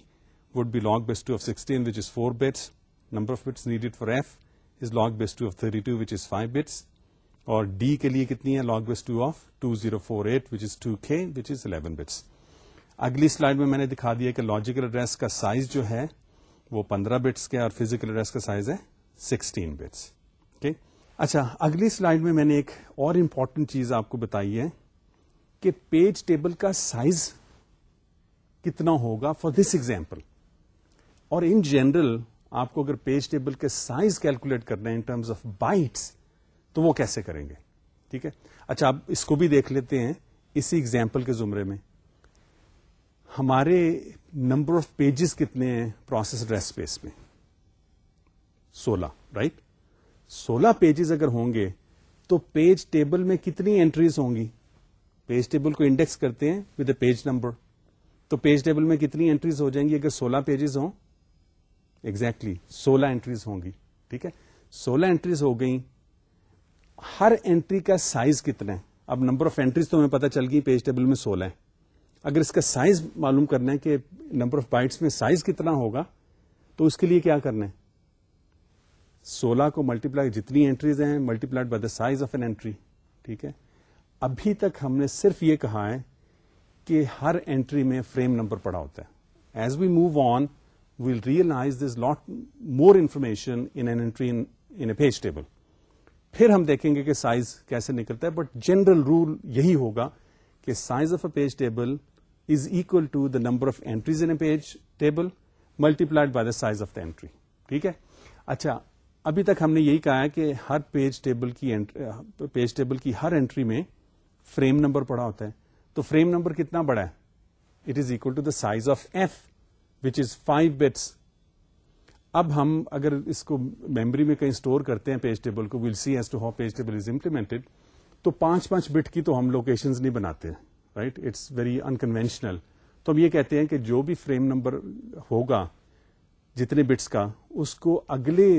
would be log base 2 of 16, which is 4 bits. Number of bits needed for F is log base 2 of 32, which is 5 bits. اور D کے لیے کتنی ہے؟ log base 2 of 2048, which is 2K, which is 11 bits. اگلی slide میں نے دکھا دیا کہ لاجیکل ایڈریس کا سائز جو ہے وہ 15 بٹس کا اور فزیکل ایڈریس کا سائز ہے 16 بٹس. اوکے, اچھا, اگلی سلائڈ میں نے ایک اور امپورٹنٹ چیز آپ کو بتائی ہے کہ پیج ٹیبل کا سائز کتنا ہوگا فار دس ایگزامپل. اور ان جنرل آپ کو اگر پیج ٹیبل کے سائز کیلکولیٹ کرنا ہے ان ٹرمز آف بائٹس تو وہ کیسے کریں گے؟ ٹھیک ہے, اچھا, آپ اس کو بھی دیکھ لیتے ہیں اسی ایگزامپل کے زمرے میں. ہمارے نمبر آف پیجز کتنے ہیں پروسیس ایڈریس اسپیس میں؟ 16, رائٹ؟ 16 پیجز اگر ہوں گے تو پیج ٹیبل میں کتنی انٹریز ہوں گی؟ پیج ٹیبل کو انڈیکس کرتے ہیں ود اے پیج نمبر, تو پیج ٹیبل میں کتنی انٹریز ہو جائیں گی اگر 16 پیجز ہوں؟ ایگزیکٹلی 16 انٹریز ہوں گی. ٹھیک ہے, 16 انٹریز ہو گئی. ہر انٹری کا سائز کتنا ہے؟ اب نمبر آف انٹریز تو ہمیں پتا چل گئی پیج ٹیبل میں 16 ہے. اگر اس کا سائز معلوم کرنا ہے کہ نمبر آف بائٹس میں سائز کتنا ہوگا تو اس کے لیے کیا کرنا ہے؟ 16 کو ملٹیپلائی, جتنی انٹریز ہیں multiplied by the size of an entry. ٹھیک ہے, ابھی تک ہم نے صرف یہ کہا ہے کہ ہر انٹری میں فریم نمبر پڑا ہوتا ہے. As we move on we'll realize there's lot more information in an entry in a page table. پھر ہم دیکھیں گے کہ سائز کیسے نکلتا ہے. بٹ جنرل رول یہی ہوگا کہ size of a page table is equal to the number of entries in a page table multiplied by the size of the entry. ٹھیک ہے. اچھا, ابھی تک ہم نے یہی کہا ہے کہ ہر پیج ٹیبل کی ہر اینٹری میں فریم نمبر پڑا ہوتا ہے. تو فریم نمبر کتنا بڑا ہے؟ It is equal to the size of F which is 5 bits. اب ہم اگر اس کو میموری میں کہیں اسٹور کرتے ہیں پیج ٹیبل کو, we'll see as to how page table is implemented, تو 5 بٹ کی تو ہم لوکیشنز نہیں بناتے, رائٹ. It's very unconventional. تو ہم یہ کہتے ہیں کہ جو بھی فریم نمبر ہوگا جتنے بٹس کا, اس کو اگلے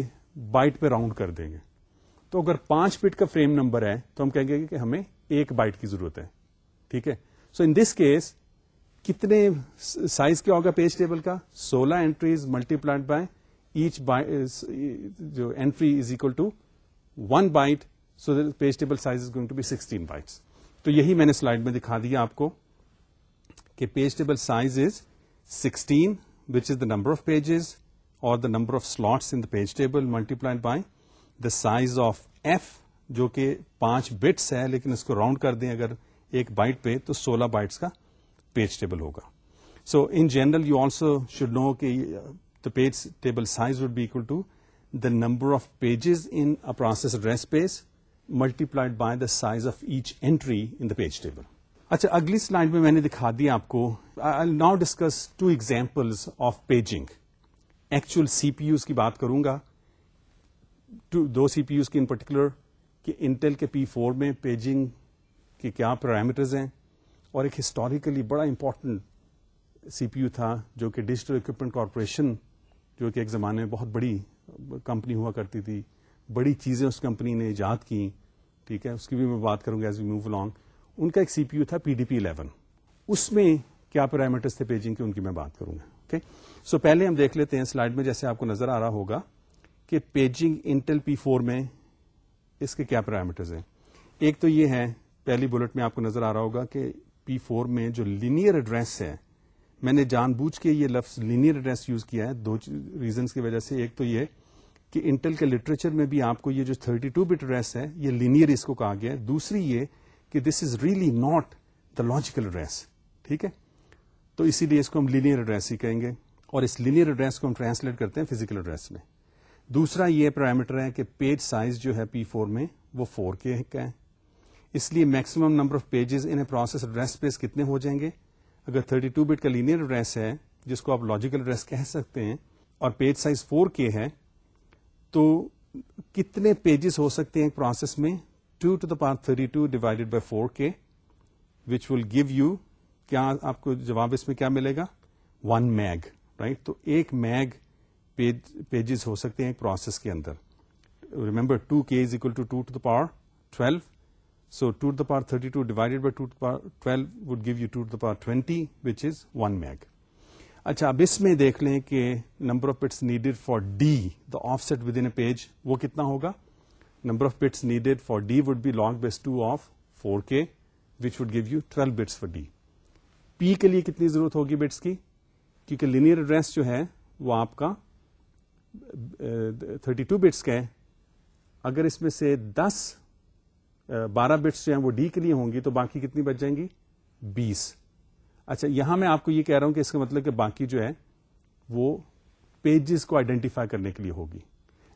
بائٹ پہ راؤنڈ کر دیں گے. تو اگر 5 بٹ کا فریم نمبر ہے تو ہم کہیں گے کہ ہمیں 1 بائٹ کی ضرورت ہے. ٹھیک ہے. سو ان دس کیس کتنے سائز کیا ہوگا پیج ٹیبل کا؟ 16 اینٹریز ملٹیپلائڈ بائی ایچ جو entry is equal to 1 byte. So page table size is going to be 16 bytes. تو یہی میں نے سلائڈ میں دکھا دیا آپ کو کہ page table size is 16 which is the number of pages or the number of slots in the page table multiplied by the size of f جو کہ 5 بٹس ہے, لیکن اس کو راؤنڈ کر دیں اگر 1 بائٹ پہ تو 16 بائٹس کا پیج ٹیبل ہوگا. So in general you also should know کہ the page table size would be equal to the number of pages in a process address space multiplied by the size of each entry in the page table. اچھا, اگلی slide میں نے دکھا دیا آپ کو. I now discuss 2 examples of paging. Actual C P U's کی بات کروں گا, 2 سی پی یوز کی ان پرٹیکولر, کہ انٹل کے P4 میں پیجنگ کے کیا پیرامیٹرز ہیں, اور ایک ہسٹوریکلی بڑا امپورٹنٹ سی پی یو تھا جو کہ ڈیجیٹل اکوپمنٹ کارپوریشن, جو کہ ایک زمانے میں بہت بڑی کمپنی ہوا کرتی تھی, بڑی چیزیں اس کمپنی نے ایجاد کی. ٹھیک ہے, اس کی بھی میں بات کروں گا ایز وی موو along. ان کا ایک سی پی یو تھا PDP-11. اس میں کیا پیرامیٹرز تھے پیجنگ کے, ان کی میں بات کروں گا. اوکے. سو پہلے ہم دیکھ لیتے ہیں سلائڈ میں, جیسے آپ کو نظر آ رہا ہوگا کہ پیجنگ انٹل P4 میں اس کے کیا پیرامیٹرز ہیں. ایک تو یہ ہے, پہلی بلٹ میں آپ کو نظر آ رہا ہوگا کہ P4 میں جو لینئر ایڈریس ہے, میں نے جان بوجھ کے یہ لفظ لینئر ایڈریس یوز کیا ہے 2 ریزنس کی وجہ سے. ایک تو یہ کہ انٹل کے لٹریچر میں بھی آپ کو یہ جو 32 بٹ ایڈریس ہے یہ لینئر اس کو کہا گیا ہے. دوسری یہ کہ this is really not the logical address. ٹھیک ہے, تو اسی لیے اس کو ہم لینئر ایڈریس ہی کہیں گے, اور اس لینئر ایڈریس کو ہم ٹرانسلیٹ کرتے ہیں فزیکل ایڈریس میں. دوسرا یہ پیرامیٹر ہے کہ پیج سائز جو ہے P4 میں وہ 4K کا ہے. اس لیے maximum number of pages in a process address space کتنے ہو جائیں گے؟ اگر 32 بٹ کا لینئر ایڈریس ہے جس کو آپ لاجیکل ایڈریس کہہ سکتے ہیں, اور پیج سائز 4K ہے, تو کتنے پیجز ہو سکتے ہیں ایک پروسیس میں؟ 2 to the power 32 divided by 4K which will give you, کیا آپ کو جواب اس میں کیا ملے گا؟ 1 meg, رائٹ. تو 1 meg پیجز ہو سکتے ہیں ایک پروسیس کے اندر. Remember 2K is equal to 2 to the power 12. So 2 to the power 32 divided by 2 to the power 12 would give you 2 to the power 20 which is 1 meg. اچھا, اب اس میں دیکھ لیں کہ number of bits needed for D, the offset within a page, وہ کتنا ہوگا؟ Number of bits needed for D would be log base 2 of 4K which would give you 12 bits for D. P کے لیے کتنی ضرورت ہوگی bits کی؟ کیونکہ لینئر ایڈریس جو ہے وہ آپ کا 32 بٹس کا ہے. اگر اس میں سے 12 بٹس جو ہیں وہ D کے لیے ہوں گی تو باقی کتنی بچ جائیں گی؟ 20. اچھا, یہاں میں آپ کو یہ کہہ رہا ہوں کہ اس کا مطلب کہ باقی جو ہے وہ پیجز کو آئیڈینٹیفائی کرنے کے لیے ہوگی,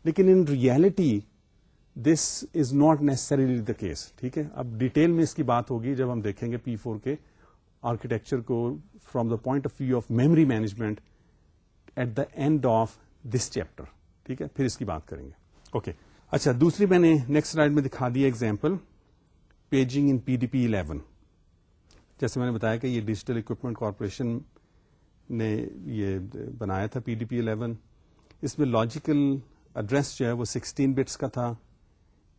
لیکن in reality this is not necessarily the case. ٹھیک ہے, اب ڈیٹیل میں اس کی بات ہوگی جب ہم دیکھیں گے P4 کے آرکیٹیکچر کو from the point of view of memory management at the end of this chapter. ٹھیک ہے, پھر اس کی بات کریں گے. اوکے. اچھا, دوسری میں نے نیکسٹ سلائڈ میں دکھا the example paging in PDP-11. جیسے میں نے بتایا کہ یہ ڈیجیٹل اکوپمنٹ کارپوریشن نے یہ بنایا تھا PDP-11. اس میں لاجیکل ایڈریس جو ہے وہ 16 بٹس کا تھا,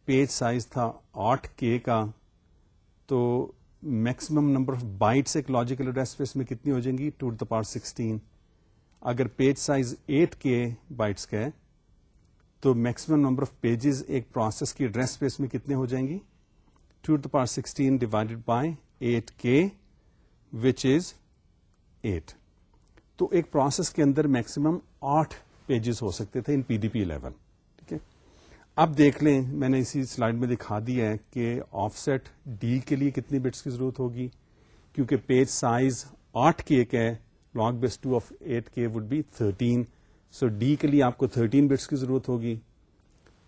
پیج سائز تھا 8K کا. تو میکسیمم نمبر آف بائٹس ایک لاجیکل ایڈریس اسپیس میں کتنی ہو جائیں گی؟ 2 to the power 16. اگر پیج سائز 8K بائٹس کا ہے تو میکسیمم نمبر آف پیجز ایک پروسیس کی ایڈریس اسپیس میں کتنے ہو جائیں گی؟ 2 to the power 16 divided by 8K which is 8. تو ایک پروسیس کے اندر میکسیمم 8 پیجز ہو سکتے تھے ان PDP-11. ٹھیک ہے. اب دیکھ لیں میں نے اسی سلائڈ میں دکھا دیا ہے کہ آف سیٹ ڈی کے لیے کتنی بٹس کی ضرورت ہوگی, کیونکہ پیج سائز 8K کا ہے, log base 2 of 8K would be 13. So D کے لیے آپ کو 13 بٹس کی ضرورت ہوگی.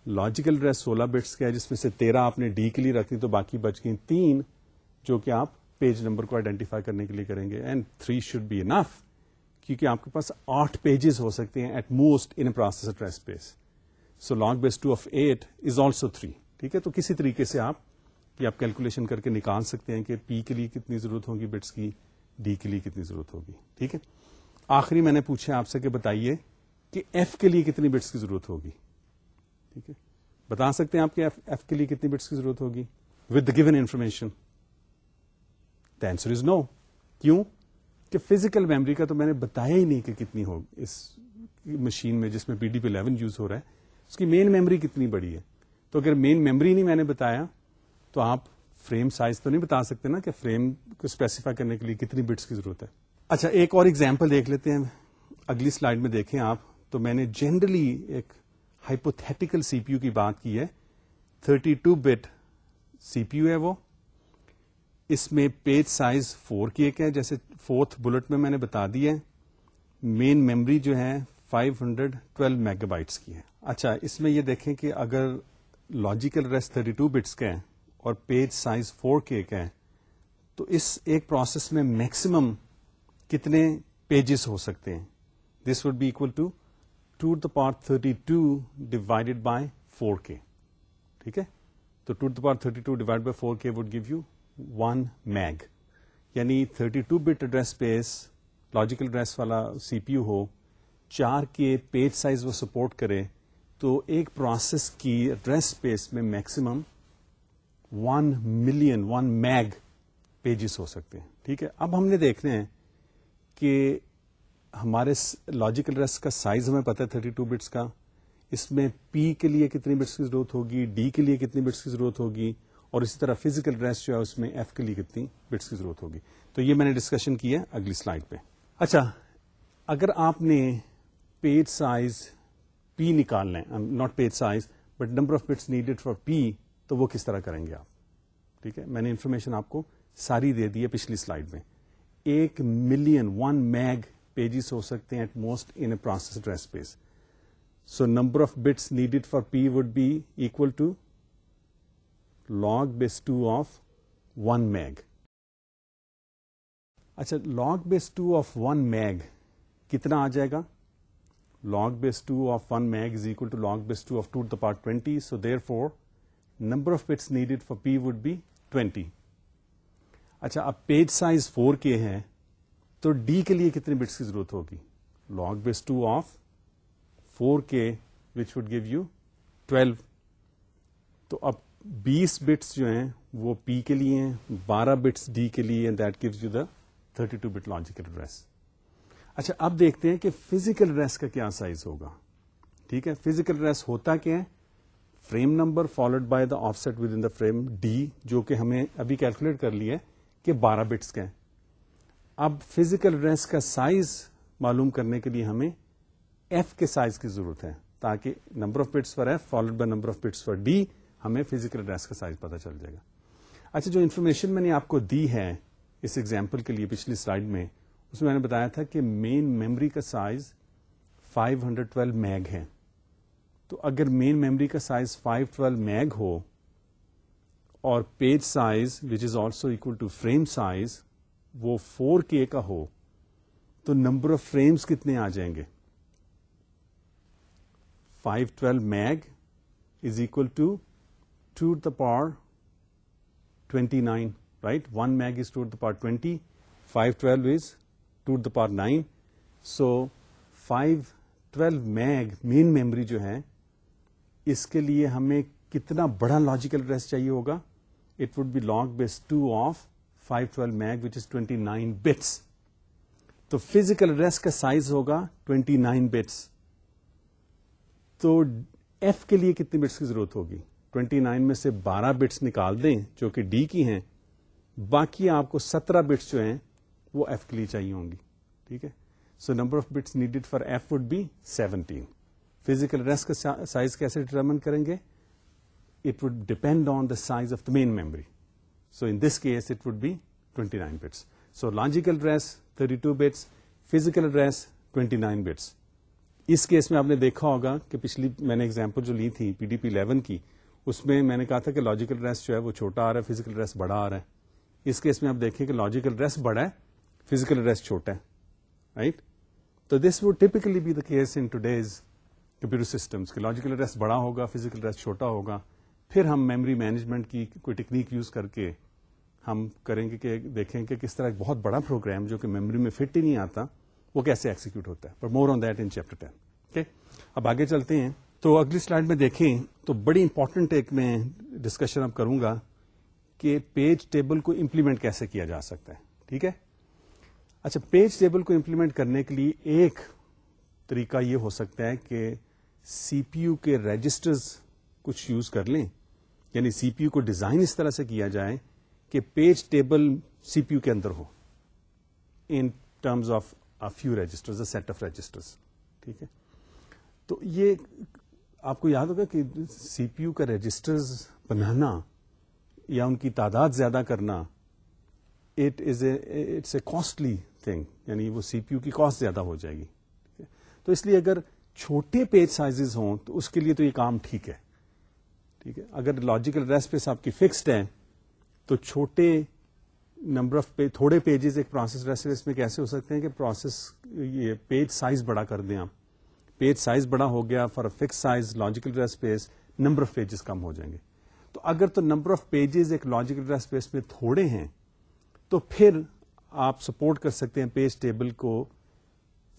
لاجیکل ایڈریس 16 بٹس کا ہے, جس میں سے 13 آپ نے ڈی کے لیے رکھنی, تو باقی بچ گئی 3 جو کہ آپ پیج نمبر کو آئیڈینٹیفائی کرنے کے لیے کریں گے. اینڈ 3 should be enough, کیونکہ آپ کے پاس 8 پیجز ہو سکتے ہیں at most in a process address space. So log base 2 of 8 is also 3. ٹھیک ہے, تو کسی طریقے سے آپ کیلکولیشن کر کے نکال سکتے ہیں کہ پی کے لیے کتنی ضرورت ہوگی بٹس کی, ڈی کے لیے کتنی ضرورت ہوگی. ٹھیک ہے, آخری میں نے پوچھا آپ سے کہ بتائیے کہ ایف کے لیے کتنی بٹس کی ضرورت ہوگی. ٹھیک ہے, بتا سکتے ہیں آپ کہ ایف کے لیے کتنی بٹس کی ضرورت ہوگی with the given information? The answer is no. کیوں؟ کہ فزیکل میموری کا تو میں نے بتایا ہی نہیں کہ کتنی ہوگی. اس مشین میں جس میں PDP-11 یوز ہو رہا ہے اس کی مین میموری کتنی بڑی ہے. تو اگر مین میموری نہیں میں نے بتایا تو آپ فریم سائز تو نہیں بتا سکتے نا کہ فریم کو اسپیسیفائی کرنے کے لیے کتنی بٹس کی ضرورت ہے. اچھا, ایک اور ایگزامپل دیکھ لیتے ہیں. اگلی سلائڈ میں دیکھیں آپ, تو میں نے جنرلی ایک ہائپوتھیٹیکل سی پی یو کی بات کی ہے. 32 بٹ سی پی یو ہے وہ, اس میں پیج سائز 4K کا ہے, جیسے 4th بلٹ میں نے بتا دیا ہے. مین میموری جو ہے 512 میگا بائٹس کی ہے. اچھا, اس میں یہ دیکھیں کہ اگر لاجیکل ایڈریس 32 بٹس کا ہے اور پیج سائز 4K کا ہے, تو اس ایک پروسیس میں میکسیمم کتنے پیجز ہو سکتے ہیں؟ This would be equal to 2 to the power 32 divided by 4K. ٹھیک ہے, تو 2 to the power 32 divided by 4K would give you 1 meg. یعنی 32 bit address space logical address والا سی پی یو ہو, 4K پیج سائز وہ support کرے, تو ایک پروسیس کی ایڈریس اسپیس میں میکسیمم 1 ملین 1 میگ پیجز ہو سکتے ہیں. ٹھیک ہے, اب ہم نے دیکھنا ہے کہ ہمارے لاجیکل ایڈریس کا سائز ہمیں پتہ ہے 32 بٹس کا, اس میں پی کے لیے کتنی بٹس کی ضرورت ہوگی, ڈی کے لیے کتنی بٹس کی ضرورت ہوگی, اور اسی طرح فزیکل ایڈریس جو ہے اس میں ایف کے لیے کتنی بٹس کی ضرورت ہوگی. تو یہ میں نے ڈسکشن کی ہے اگلی سلائڈ پہ. اچھا, اگر آپ نے پیج سائز پی نکالنا ہے, not page size but number of bits needed for پی, تو وہ کس طرح کریں گے آپ؟ ٹھیک ہے, میں نے انفارمیشن آپ کو ساری دے دی ہے پچھلی سلائڈ میں. 1 ملین 1 میگ پیجز ہو سکتے ہیں at most in a process address space. So number of bits needed for P would be equal to log base 2 of 1 meg. اچھا, log base 2 of 1 meg کتنا آ جائے گا؟ log base 2 of 1 meg is equal to log base 2 of 2 to the power 20. So therefore number of bits needed for P would be 20. اچھا, اب page size 4K ہے تو D کے لیے کتنے bits کی ضرورت ہوگی؟ log base 2 of 4K which would give you 12. تو اب 20 بٹس جو ہیں وہ پی کے لیے ہیں, 12 بٹس ڈی کے لیے, and that gives you the 32 bit logical address. اچھا, اب دیکھتے ہیں کہ فزیکل ایڈریس کا کیا سائز ہوگا. ٹھیک ہے, فزیکل ایڈریس ہوتا کیا ہے؟ Frame number followed by the offset within the frame D, جو کہ ہمیں ابھی کیلکولیٹ کر لیا ہے کہ 12 بٹس کا ہے. اب فزیکل ایڈریس کا سائز معلوم کرنے کے لیے ہمیں ایف کے سائز کی ضرورت ہے, تاکہ number of bits for F followed by number of bits for D, ہمیں فزیکل ایڈریس کا سائز پتا چل جائے گا. اچھا, جو انفارمیشن میں نے آپ کو دی ہے اس ایگزامپل کے لیے پچھلی سلائڈ میں, اس میں نے بتایا تھا کہ مین میموری کا سائز 512 میگ ہے. تو اگر مین میموری کا سائز 512 میگ ہو اور page size which is also equal to frame size وہ 4K کا ہو, تو نمبر آف فریمز کتنے آ جائیں گے؟ 512 meg is equal to 2 to the power 29, right? 1 meg is 2 to the power 20. 512 is 2 to the power 9. So 512 meg main memory جو ہے, اس کے لیے ہمیں کتنا بڑا لاجیکل ایڈریس چاہیے ہوگا؟ It would be log base 2 of 512 meg which is 29 bits. تو فزیکل ایڈریس کا سائز ہوگا 29 bits. تو ایف کے لیے کتنی بٹس کی ضرورت ہوگی؟ 29 میں سے 12 بٹس نکال دیں جو کہ ڈی کی ہیں, باقی آپ کو 17 بٹس جو ہیں وہ ایف کے لیے چاہیے ہوں گی. ٹھیک ہے, so number of bits needed for F would be 17. Physical address کا سائز کیسے ڈٹرمن کریں گے؟ it would depend on the size of the main memory. So in this case, it would be 29 bits. So logical address 32 bits, physical address 29 bits. Us case میں آپ نے دیکھا ہوگا کہ پچھلی میں نے ایگزامپل جو لی تھی PDP 11 کی, اس میں میں نے کہا تھا کہ لاجیکل ایڈریس جو ہے وہ چھوٹا آ رہا ہے, فزیکل ایڈریس بڑا آ رہا ہے. اس کیس میں آپ دیکھیں کہ لاجیکل ایڈریس بڑا ہے, فزیکل ایڈریس چھوٹا ہے, رائٹ. تو this would typically be the case in today's computer systems کہ لاجیکل ایڈریس بڑا ہوگا, فزیکل ایڈریس چھوٹا ہوگا. پھر ہم میموری مینجمنٹ کی کوئی ٹیکنیک یوز کر کے ہم کریں گے کہ دیکھیں کہ کس طرح ایک بہت بڑا پروگرام جو کہ میموری میں فٹ ہی نہیں آتا وہ کیسے ایکسیکیوٹ ہوتا ہے. But more on that in chapter 10. Okay, اب آگے چلتے ہیں. تو اگلی سلائڈ میں دیکھیں تو بڑی امپورٹنٹ ایک میں ڈسکشن اب کروں گا کہ پیج ٹیبل کو امپلیمنٹ کیسے کیا جا سکتا ہے. ٹھیک ہے, اچھا, پیج ٹیبل کو امپلیمنٹ کرنے کے لیے ایک طریقہ یہ ہو سکتا ہے کہ سی پی یو کے رجسٹرز کچھ یوز کر لیں, یعنی سی پی یو کو ڈیزائن اس طرح سے کیا جائے کہ page table C P U کے اندر ہو in terms of few registers, a set of registers. ٹھیک ہے, تو یہ آپ کو یاد ہوگا کہ سی پی یو کا رجسٹرز بنانا یا ان کی تعداد زیادہ کرنا اٹس اے کاسٹلی تھنگ, یعنی وہ سی پی یو کی کاسٹ زیادہ ہو جائے گی. تو اس لیے اگر چھوٹے پیج سائزز ہوں تو اس کے لیے تو یہ کام ٹھیک ہے. ٹھیک ہے, اگر لاجیکل ایڈریس اسپیس آپ کی فکسڈ ہے تو چھوٹے نمبر آف پیج, تھوڑے پیجز ایک پروسیس ریسپیس میں کیسے ہو سکتے ہیں کہ پروسیس یہ پیج سائز بڑا کر دیں آپ. پیج سائز بڑا ہو گیا for fix size logical address space, number of pages کم ہو جائیں گے. تو اگر تو نمبر آف پیجز ایک لاجیکل ایڈریس اسپیس میں تھوڑے ہیں تو پھر آپ سپورٹ کر سکتے ہیں پیج ٹیبل کو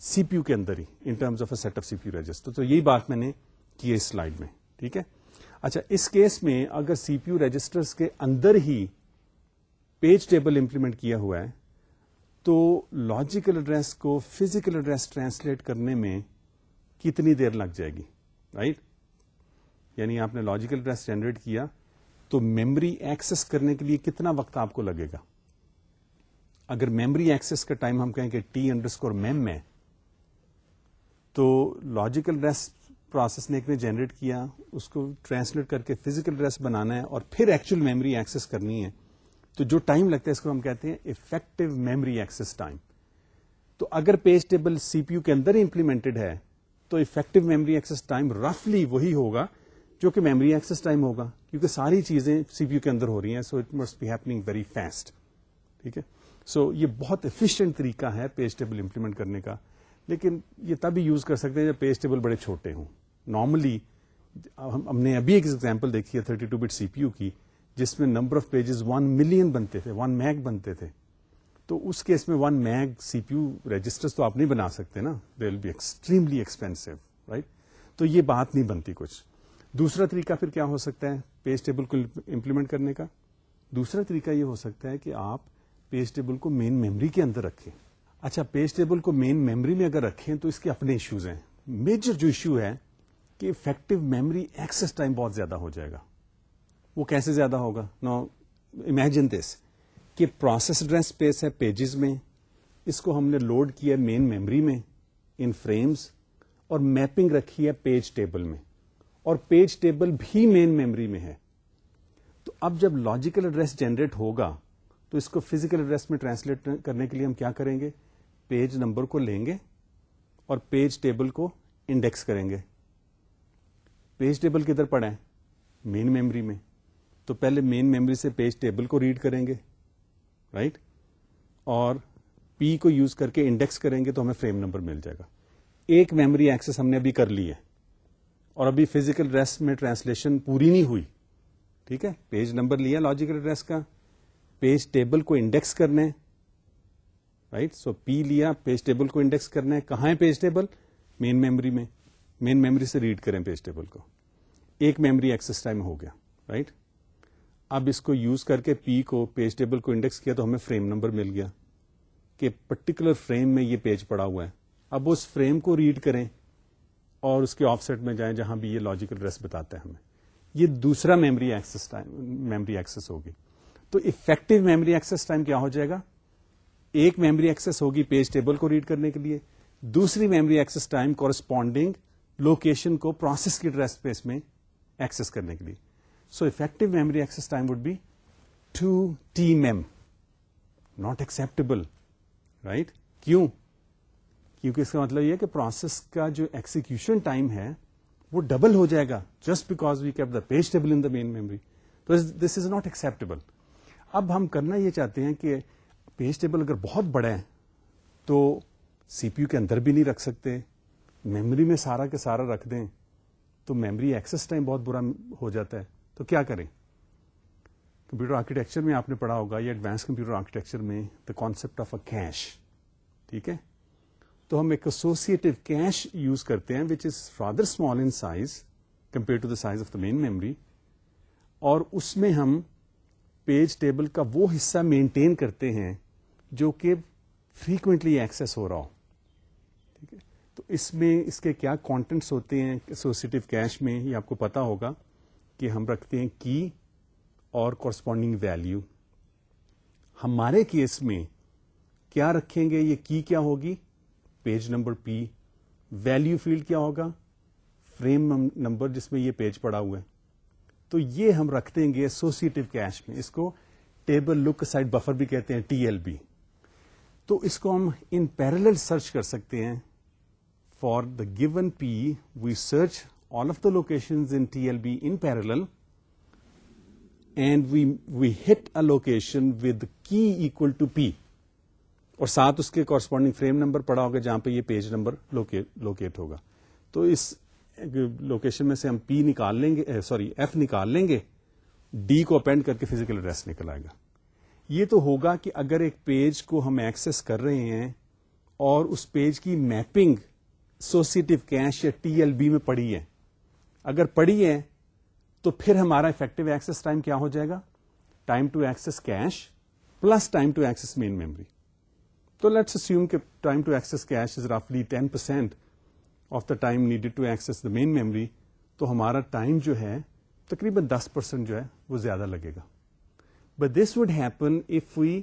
سی پی یو کے اندر ہی in terms of a set of C P U register. تو یہی بات میں نے کی ہے اس سلائڈ میں. ٹھیک ہے, اچھا, اس کیس میں اگر سی پی یو رجسٹرز کے اندر ہی پیج ٹیبل امپلیمنٹ کیا ہوا ہے تو لاجیکل ایڈریس کو فزیکل ایڈریس ٹرانسلیٹ کرنے میں کتنی دیر لگ جائے گی, رائٹ. یعنی آپ نے لاجیکل ایڈریس جنریٹ کیا تو میموری ایکسس کرنے کے لیے کتنا وقت آپ کو لگے گا. اگر میموری ایکسس کا ٹائم ہم کہیں کہ T_mem ہے تو لاجیکل ایڈریس پروسیس نے ایک نے جنریٹ کیا, اس کو ٹرانسلیٹ کر کے فزیکل ایڈریس بنانا ہے اور پھر ایکچوئل میموری ایکسس کرنی ہے, تو جو ٹائم لگتا ہے اس کو ہم کہتے ہیں افیکٹو میموری ایکسس ٹائم. تو اگر page table C P U کے اندر امپلیمنٹڈ ہے تو افیکٹو میموری ایکسس ٹائم رفلی وہی ہوگا جو کہ میموری ایکسس ٹائم ہوگا, کیونکہ ساری چیزیں سی پی یو کے اندر ہو رہی ہیں. So it must be happening very fast. ٹھیک ہے, سو یہ بہت ایفیشینٹ طریقہ ہے پیج ٹیبل امپلیمنٹ کرنے کا, لیکن یہ تب ہی یوز کر سکتے ہیں جب پیج ٹیبل بڑے چھوٹے ہوں. نارملی ہم نے ابھی ایک ایگزامپل دیکھی ہے 32 بٹ سی پی یو کی جس میں نمبر آف پیجز 1 ملین بنتے تھے, 1 میگ بنتے تھے. تو اس کیس میں 1 meg C P U registers تو آپ نہیں بنا سکتے نا, they will be extremely expensive, right. تو یہ بات نہیں بنتی کچھ. دوسرا طریقہ پھر کیا ہو سکتا ہے پیج ٹیبل کو امپلیمنٹ کرنے کا؟ دوسرا طریقہ یہ ہو سکتا ہے کہ آپ پیج ٹیبل کو مین میموری کے اندر رکھیں. اچھا, پیج ٹیبل کو مین میموری میں اگر رکھیں تو اس کے اپنے ایشوز ہیں. میجر جو ایشو ہے کہ افیکٹو میموری ایکسس ٹائم بہت زیادہ ہو جائے گا. وہ کیسے زیادہ ہوگا؟ نو امیجن دس کہ پروسیس ایڈریس اسپیس ہے پیجز میں, اس کو ہم نے لوڈ کیا مین میموری میں ان فریمز, اور میپنگ رکھی ہے پیج ٹیبل میں, اور پیج ٹیبل بھی مین میموری میں ہے. تو اب جب لاجیکل ایڈریس جنریٹ ہوگا تو اس کو فزیکل ایڈریس میں ٹرانسلیٹ کرنے کے لیے ہم کیا کریں گے؟ پیج نمبر کو لیں گے اور پیج ٹیبل کو انڈیکس کریں گے. پیج ٹیبل کدھر پڑا ہے؟ مین میموری میں. تو پہلے مین میموری سے پیج ٹیبل کو ریڈ کریں گے, رائٹ, اور پی کو یوز کر کے انڈیکس کریں گے تو ہمیں فریم نمبر مل جائے گا. ایک میموری ایکسس ہم نے ابھی کر لی ہے اور ابھی فزیکل ایڈریس میں ٹرانسلیشن پوری نہیں ہوئی. ٹھیک ہے, پیج نمبر لیا لاجیکل ایڈریس کا, پیج ٹیبل کو انڈیکس کرنا ہے, رائٹ. سو پی لیا, پیج ٹیبل کو انڈیکس کرنا ہے. کہاں ہے پیج ٹیبل؟ مین میموری میں. مین میموری سے ریڈ کریں پیج ٹیبل کو. ایک میموری ایکسس ٹائم ہو گیا, رائٹ. اب اس کو یوز کر کے پی کو پیج ٹیبل کو انڈیکس کیا تو ہمیں فریم نمبر مل گیا کہ پرٹیکولر فریم میں یہ پیج پڑا ہوا ہے. اب اس فریم کو ریڈ کریں اور اس کے آف سیٹ میں جائیں جہاں بھی یہ لاجیکل ایڈریس بتاتا ہے ہمیں. یہ دوسرا میموری ایکسس ہوگی. تو افیکٹو میموری ایکسس ٹائم کیا ہو جائے گا؟ ایک میموری ایکسس ہوگی پیج ٹیبل کو ریڈ کرنے کے لیے, دوسری memory access time corresponding location کو پروسیس کی ایڈریس اسپیس میں ایکسس کرنے کے لیے. So effective memory access time would be 2 TMEM. Not acceptable, right? کیوں؟ کیونکہ اس کا مطلب یہ کہ پروسیس کا جو ایکسیکیوشن ٹائم ہے وہ ڈبل ہو جائے گا just because we keep the page table in the main memory. تو دس از ناٹ ایکسپٹیبل. اب ہم کرنا یہ چاہتے ہیں کہ پیج ٹیبل اگر بہت بڑا ہے تو سی پی یو کے اندر بھی نہیں رکھ سکتے, میموری میں سارا کے سارا رکھ دیں تو میموری ایکسس ٹائم بہت برا ہو جاتا ہے. تو کیا کریں؟ کمپیوٹر آرکیٹیکچر میں آپ نے پڑھا ہوگا یا ایڈوانس کمپیوٹر آرکیٹیکچر میں the concept of a cash. ٹھیک ہے, تو ہم ایک ایسوسیٹو کیش یوز کرتے ہیں which is rather small in size compared to the size of the main memory, اور اس میں ہم پیج ٹیبل کا وہ حصہ مینٹین کرتے ہیں جو کہ فریکوینٹلی ایکسیس ہو رہا ہو. ٹھیک ہے, تو اس میں اس کے کیا کانٹینٹس ہوتے ہیں ایسوسیٹو کیش میں, یہ آپ کو پتا ہوگا کہ ہم رکھتے ہیں کی اور کورسپونڈنگ ویلیو. ہمارے کیس میں کیا رکھیں گے؟ یہ کی کیا ہوگی؟ Page number P. Value field کیا ہوگا؟ فریم نمبر جس میں یہ پیج پڑا ہوا ہے. تو یہ ہم رکھ دیں گے ایسوسیٹو کیش میں. اس کو ٹیبل لک اسائڈ بفر بھی کہتے ہیں, ٹی ایل بی. تو اس کو ہم ان پیرالل سرچ کر سکتے ہیں. For the given P V search all of the locations in TLB in parallel and we hit a location with key equal to P اور ساتھ اس کے کورسپونڈنگ فریم نمبر پڑا ہوگا جہاں پہ یہ پیج نمبر لوکیٹ ہوگا. تو اس لوکیشن میں سے ہم پی نکال لیں گے, ایف نکال لیں گے, ڈی کو اپینڈ کر کے فزیکل ایڈریس نکل آئے گا. یہ تو ہوگا کہ اگر ایک پیج کو ہم ایکسس کر رہے ہیں اور اس پیج کی میپنگ ایسوسیٹو کیش یا ٹی ایل بی میں پڑی ہے. اگر پڑی ہے تو پھر ہمارا افیکٹو ایکسس ٹائم کیا ہو جائے گا؟ Time to access cache plus time to access main memory. تو لیٹس اسیوم کہ time to access cache is رفلی 10% of the time needed to access the main memory. تو ہمارا ٹائم جو ہے تقریباً 10% جو ہے وہ زیادہ لگے گا. But this would happen if we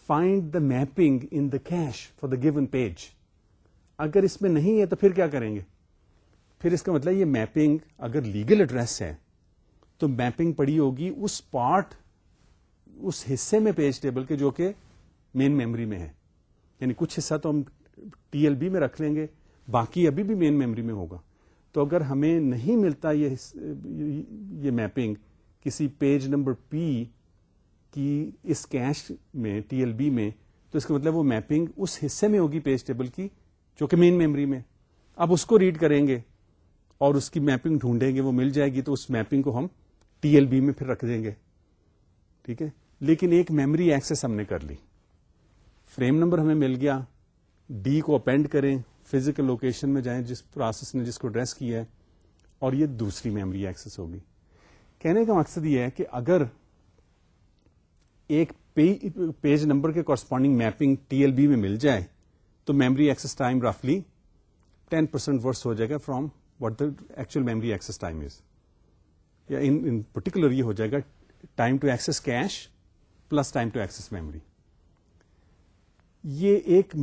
find the mapping in the cache for the given page. اگر اس میں نہیں ہے تو پھر کیا کریں گے؟ پھر اس کا مطلب یہ میپنگ اگر لیگل ایڈریس ہے تو میپنگ پڑی ہوگی اس پارٹ, اس حصے میں پیج ٹیبل کے جو کہ مین میموری میں ہے. یعنی کچھ حصہ تو ہم ٹی ایل بی میں رکھ لیں گے, باقی ابھی بھی مین میموری میں ہوگا. تو اگر ہمیں نہیں ملتا یہ میپنگ کسی پیج نمبر پی کی اس کیش میں ٹی ایل بی میں, تو اس کا مطلب وہ میپنگ اس حصے میں ہوگی پیج ٹیبل کی جو کہ مین میموری میں. اب اس کو ریڈ کریں گے اور اس کی میپنگ ڈھونڈیں گے, وہ مل جائے گی تو اس میپنگ کو ہم ٹی ایل بی میں پھر رکھ دیں گے. ٹھیک ہے, لیکن ایک میموری ایکسس ہم نے کر لی, فریم نمبر ہمیں مل گیا, ڈی کو اپینڈ کریں, فزیکل لوکیشن میں جائیں جس پروسیس نے جس کو ایڈریس کیا ہے, اور یہ دوسری میموری ایکسس ہوگی. کہنے کا مقصد یہ ہے کہ اگر ایک پیج نمبر کے corresponding mapping T L be میں مل جائے تو میموری ایکسس ٹائم رفلی 10% ورس ہو جائے گا from what the actual memory access time is. یا in particular یہ ہو جائے گا time to access cache plus time to access memory. یہ ایک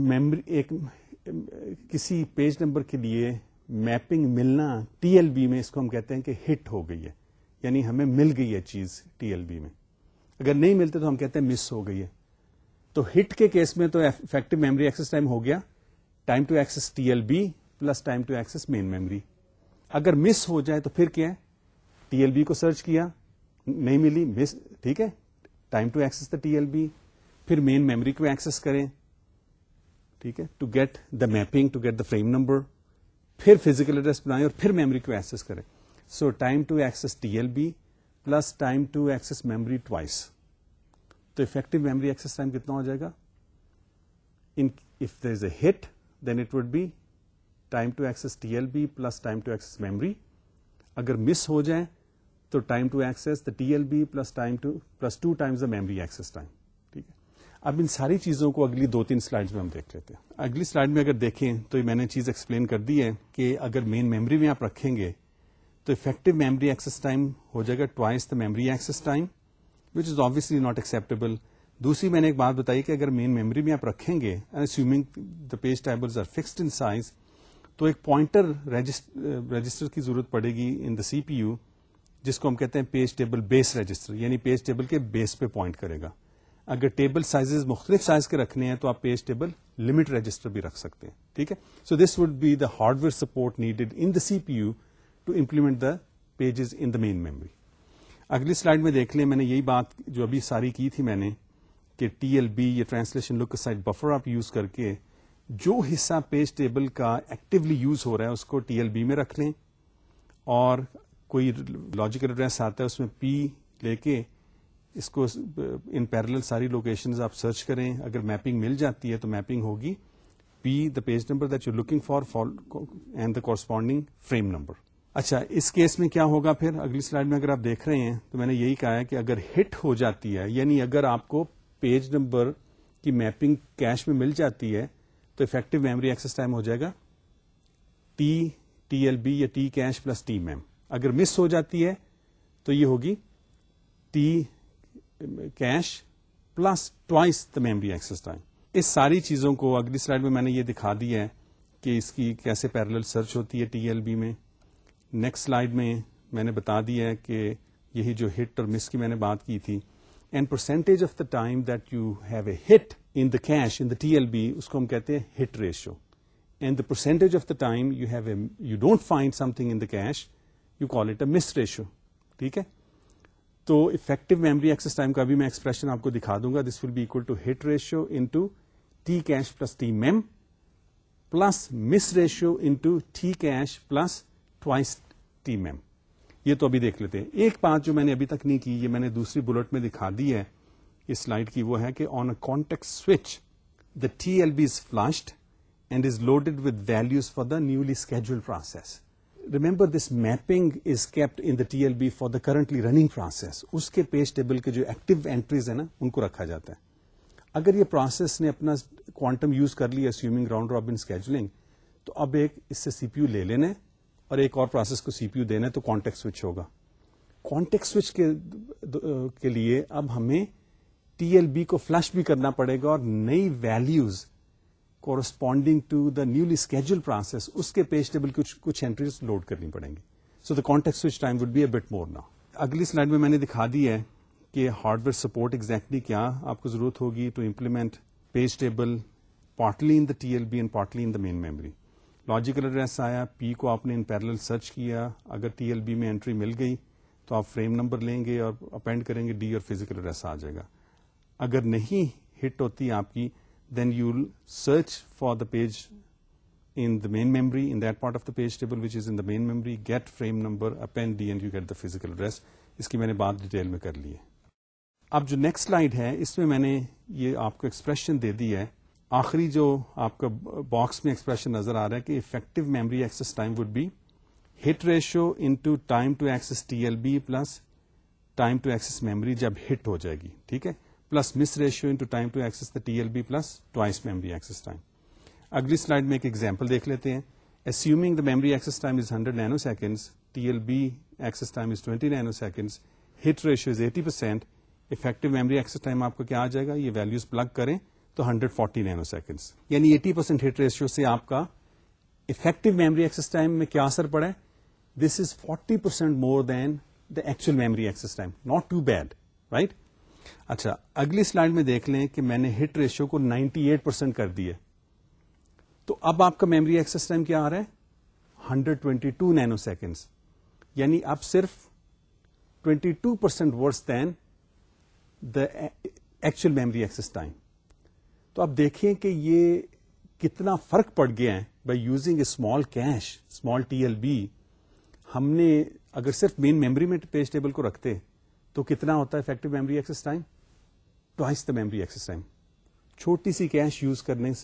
کسی پیج نمبر کے لیے میپنگ ملنا ٹی ایل بی میں, اس کو ہم کہتے ہیں کہ ہٹ ہو گئی ہے, یعنی ہمیں مل گئی ہے چیز ٹی ایل بی میں. اگر نہیں ملتے تو ہم کہتے ہیں مس ہو گئی ہے. تو ہٹ کے کیس میں تو افیکٹو میموری ایکسس ٹائم ہو گیا time to access T L B plus time to access main memory. اگر مس ہو جائے تو پھر کیا ہے؟ ٹی ایل بی کو سرچ کیا, نہیں ملی, مس. ٹھیک ہے, time to access the T L B, پھر مین میموری کو ایکسس کریں. ٹھیک ہے, to get the mapping, to get the frame number, پھر فزیکل ایڈریس بنائیں اور پھر میموری کو ایکسس کریں. So time to access T L B plus time to access memory twice. تو افیکٹو میموری ایکسس ٹائم کتنا ہو جائے گا؟ If there is a hit then it would be time to access T L B plus time to access memory. اگر miss ہو جائیں تو time to access the T L B plus time to plus 2 times the memory access time. ٹھیک ہے, اب ان ساری چیزوں کو اگلی 2-3 سلائڈز میں ہم دیکھ لیتے ہیں. اگلی سلائڈ میں اگر دیکھیں تو یہ میں نے چیز ایکسپلین کر دی ہے کہ اگر مین میموری میں آپ رکھیں گے تو افیکٹو میموری ایکسس ٹائم ہو جائے گا twice the memory access time, which is obviously not acceptable. دوسری میں نے ایک بات بتائی کہ اگر مین میموری میں آپ رکھیں گے assuming the page tables are fixed in size, تو ایک پوائنٹر رجسٹر کی ضرورت پڑے گی ان دا سی پی یو جس کو ہم کہتے ہیں پیج ٹیبل بیس رجسٹر, یعنی پیج ٹیبل کے بیس پہ پوائنٹ کرے گا. اگر ٹیبل سائزز مختلف سائز کے رکھنے ہیں تو آپ پیج ٹیبل لمٹ رجسٹر بھی رکھ سکتے ہیں. ٹھیک ہے, so this would be the hardware support needed in the C P U to implement the pages in the main memory. اگلی سلائڈ میں دیکھ لیں, میں نے یہی بات جو ابھی ساری کی تھی میں نے, کہ ٹی ایل بی یا ٹرانسلیشن لک اسائڈ بفر آپ یوز کر کے جو حصہ پیج ٹیبل کا ایکٹیولی یوز ہو رہا ہے اس کو ٹی ایل بی میں رکھ لیں, اور کوئی لاجیکل ایڈریس آتا ہے اس میں پی لے کے اس کو ان پیرلل ساری لوکیشنز آپ سرچ کریں. اگر میپنگ مل جاتی ہے تو میپنگ ہوگی P the page number that you looking for and the corresponding frame number. اچھا, اس کیس میں کیا ہوگا پھر اگلی سلائڈ میں اگر آپ دیکھ رہے ہیں تو میں نے یہی کہا ہے کہ اگر ہٹ ہو جاتی ہے, یعنی اگر آپ کو پیج نمبر کی میپنگ کیش میں مل جاتی ہے تو افیکٹو میموری ایکسس ٹائم ہو جائے گا ٹی ایل بی یا T cache plus T mem. اگر مس ہو جاتی ہے تو یہ ہوگی T cache plus twice the memory access time. اس ساری چیزوں کو اگلی سلائڈ میں نے یہ دکھا دیا ہے کہ اس کی کیسے پیرلل سرچ ہوتی ہے ٹی ایل بی میں. نیکسٹ سلائڈ میں نے بتا دیا ہے کہ یہی جو ہٹ اور مس کی میں نے بات کی تھی, and percentage of the time that you have a hit in the cache in the T L B, اس کو ہم کہتے ہیں hit ratio. And the percentage of the time you don't find something in the cache, you call it a miss ratio. ٹھیک ہے, تو effective memory access time کا بھی میں ایکسپریشن آپ کو دکھا دوں گا. This will be equal to hit ratio into T cache plus T mem plus miss ratio into T cache plus twice T mem. یہ تو ابھی دیکھ لیتے ہیں. ایک بات جو میں نے ابھی تک نہیں کی, یہ میں نے دوسری بلٹ میں دکھا دی ہے اس سلائڈ کی, وہ ہے کہ on a context switch the T L B is flushed and is loaded with values for the newly scheduled process. Remember this mapping is kept in the T L B for the currently running process. اس کے page table کے جو active entries ہیں نا ان کو رکھا جاتا ہے. اگر یہ پروسیس نے اپنا کوانٹم یوز کر لیا اسیومنگ راؤنڈ رابن اسکیجولنگ, تو اب ایک اس سے سی پی یو لے لینا اور ایک اور پروسیس کو سی پی یو دینا ہے, تو کانٹیکٹ سوئچ ہوگا. کانٹیکٹ سوئچ کے لیے اب ہمیں ٹی ایل بی کو فلش بھی کرنا پڑے گا اور نئی values corresponding to the newly scheduled process اس کے پیج ٹیبل کچھ اینٹریز لوڈ کرنی پڑیں گی. So the contact switch time would be a bit more now. اگلی سلائڈ میں نے دکھا دی ہے کہ ہارڈ ویئر سپورٹ ایگزیکٹلی کیا آپ کو ضرورت ہوگی to implement page table partly in the T L B and partly in the main memory. Logical address آیا, پی کو آپ نے ان پیرلل سرچ کیا, اگر ٹی ایل بی میں انٹری مل گئی تو آپ فریم نمبر لیں گے اور اپینڈ کریں گے ڈی, اور فزیکل ایڈریس آ جائے گا. اگر نہیں ہٹ ہوتی آپ کی, then you'll search for the page in the main memory, in that part of the page table which is in the main memory, get frame number, append D, and you get the physical address. اس کی میں نے بات detail میں کر لی ہے. اب جو نیکسٹ سلائڈ ہے اس میں نے یہ آپ کو ایکسپریشن دے دی ہے. آخری جو آپ کا باکس میں ایکسپریشن نظر آ رہا ہے کہ effective memory access time would be hit ratio into time to access T L B plus time to access memory جب ہٹ ہو جائے گی. ٹھیک ہے, plus miss ratio into time to access the T L B plus twice memory access time. اگلی slide میں ایک example دیکھ لیتے ہیں. Assuming the memory access time is 100 nanoseconds, T L B access time is 20 Nano seconds, hit ratio is 80%. Effective memory access time آپ کو کیا آ جائے گا, یہ ویلوز پلگ کریں تو 140 نینو سیکنڈز, یعنی 80% ہٹ ریشیو سے آپ کا افیکٹو میموری ایکسس ٹائم میں کیا اثر پڑا ہے. This is 40% more than the actual memory access time. Not too bad, right. اچھا, اگلی سلائڈ میں دیکھ لیں کہ میں نے ہٹ ریشیو کو 98% کر دیا, تو اب آپ کا میموری ایکسس ٹائم کیا آ رہا ہے 122 نینو سیکنڈز, یعنی اب صرف 22% worse than the actual memory access time. تو اب دیکھیں کہ یہ کتنا فرق پڑ گیا ہے by using a small cash, small T L be. ہم نے اگر صرف مین میموری میں پیج ٹیبل کو رکھتے تو کتنا ہوتا ہے effective memory access time, twice the memory access time. چھوٹی سی کیش یوز کرنے سے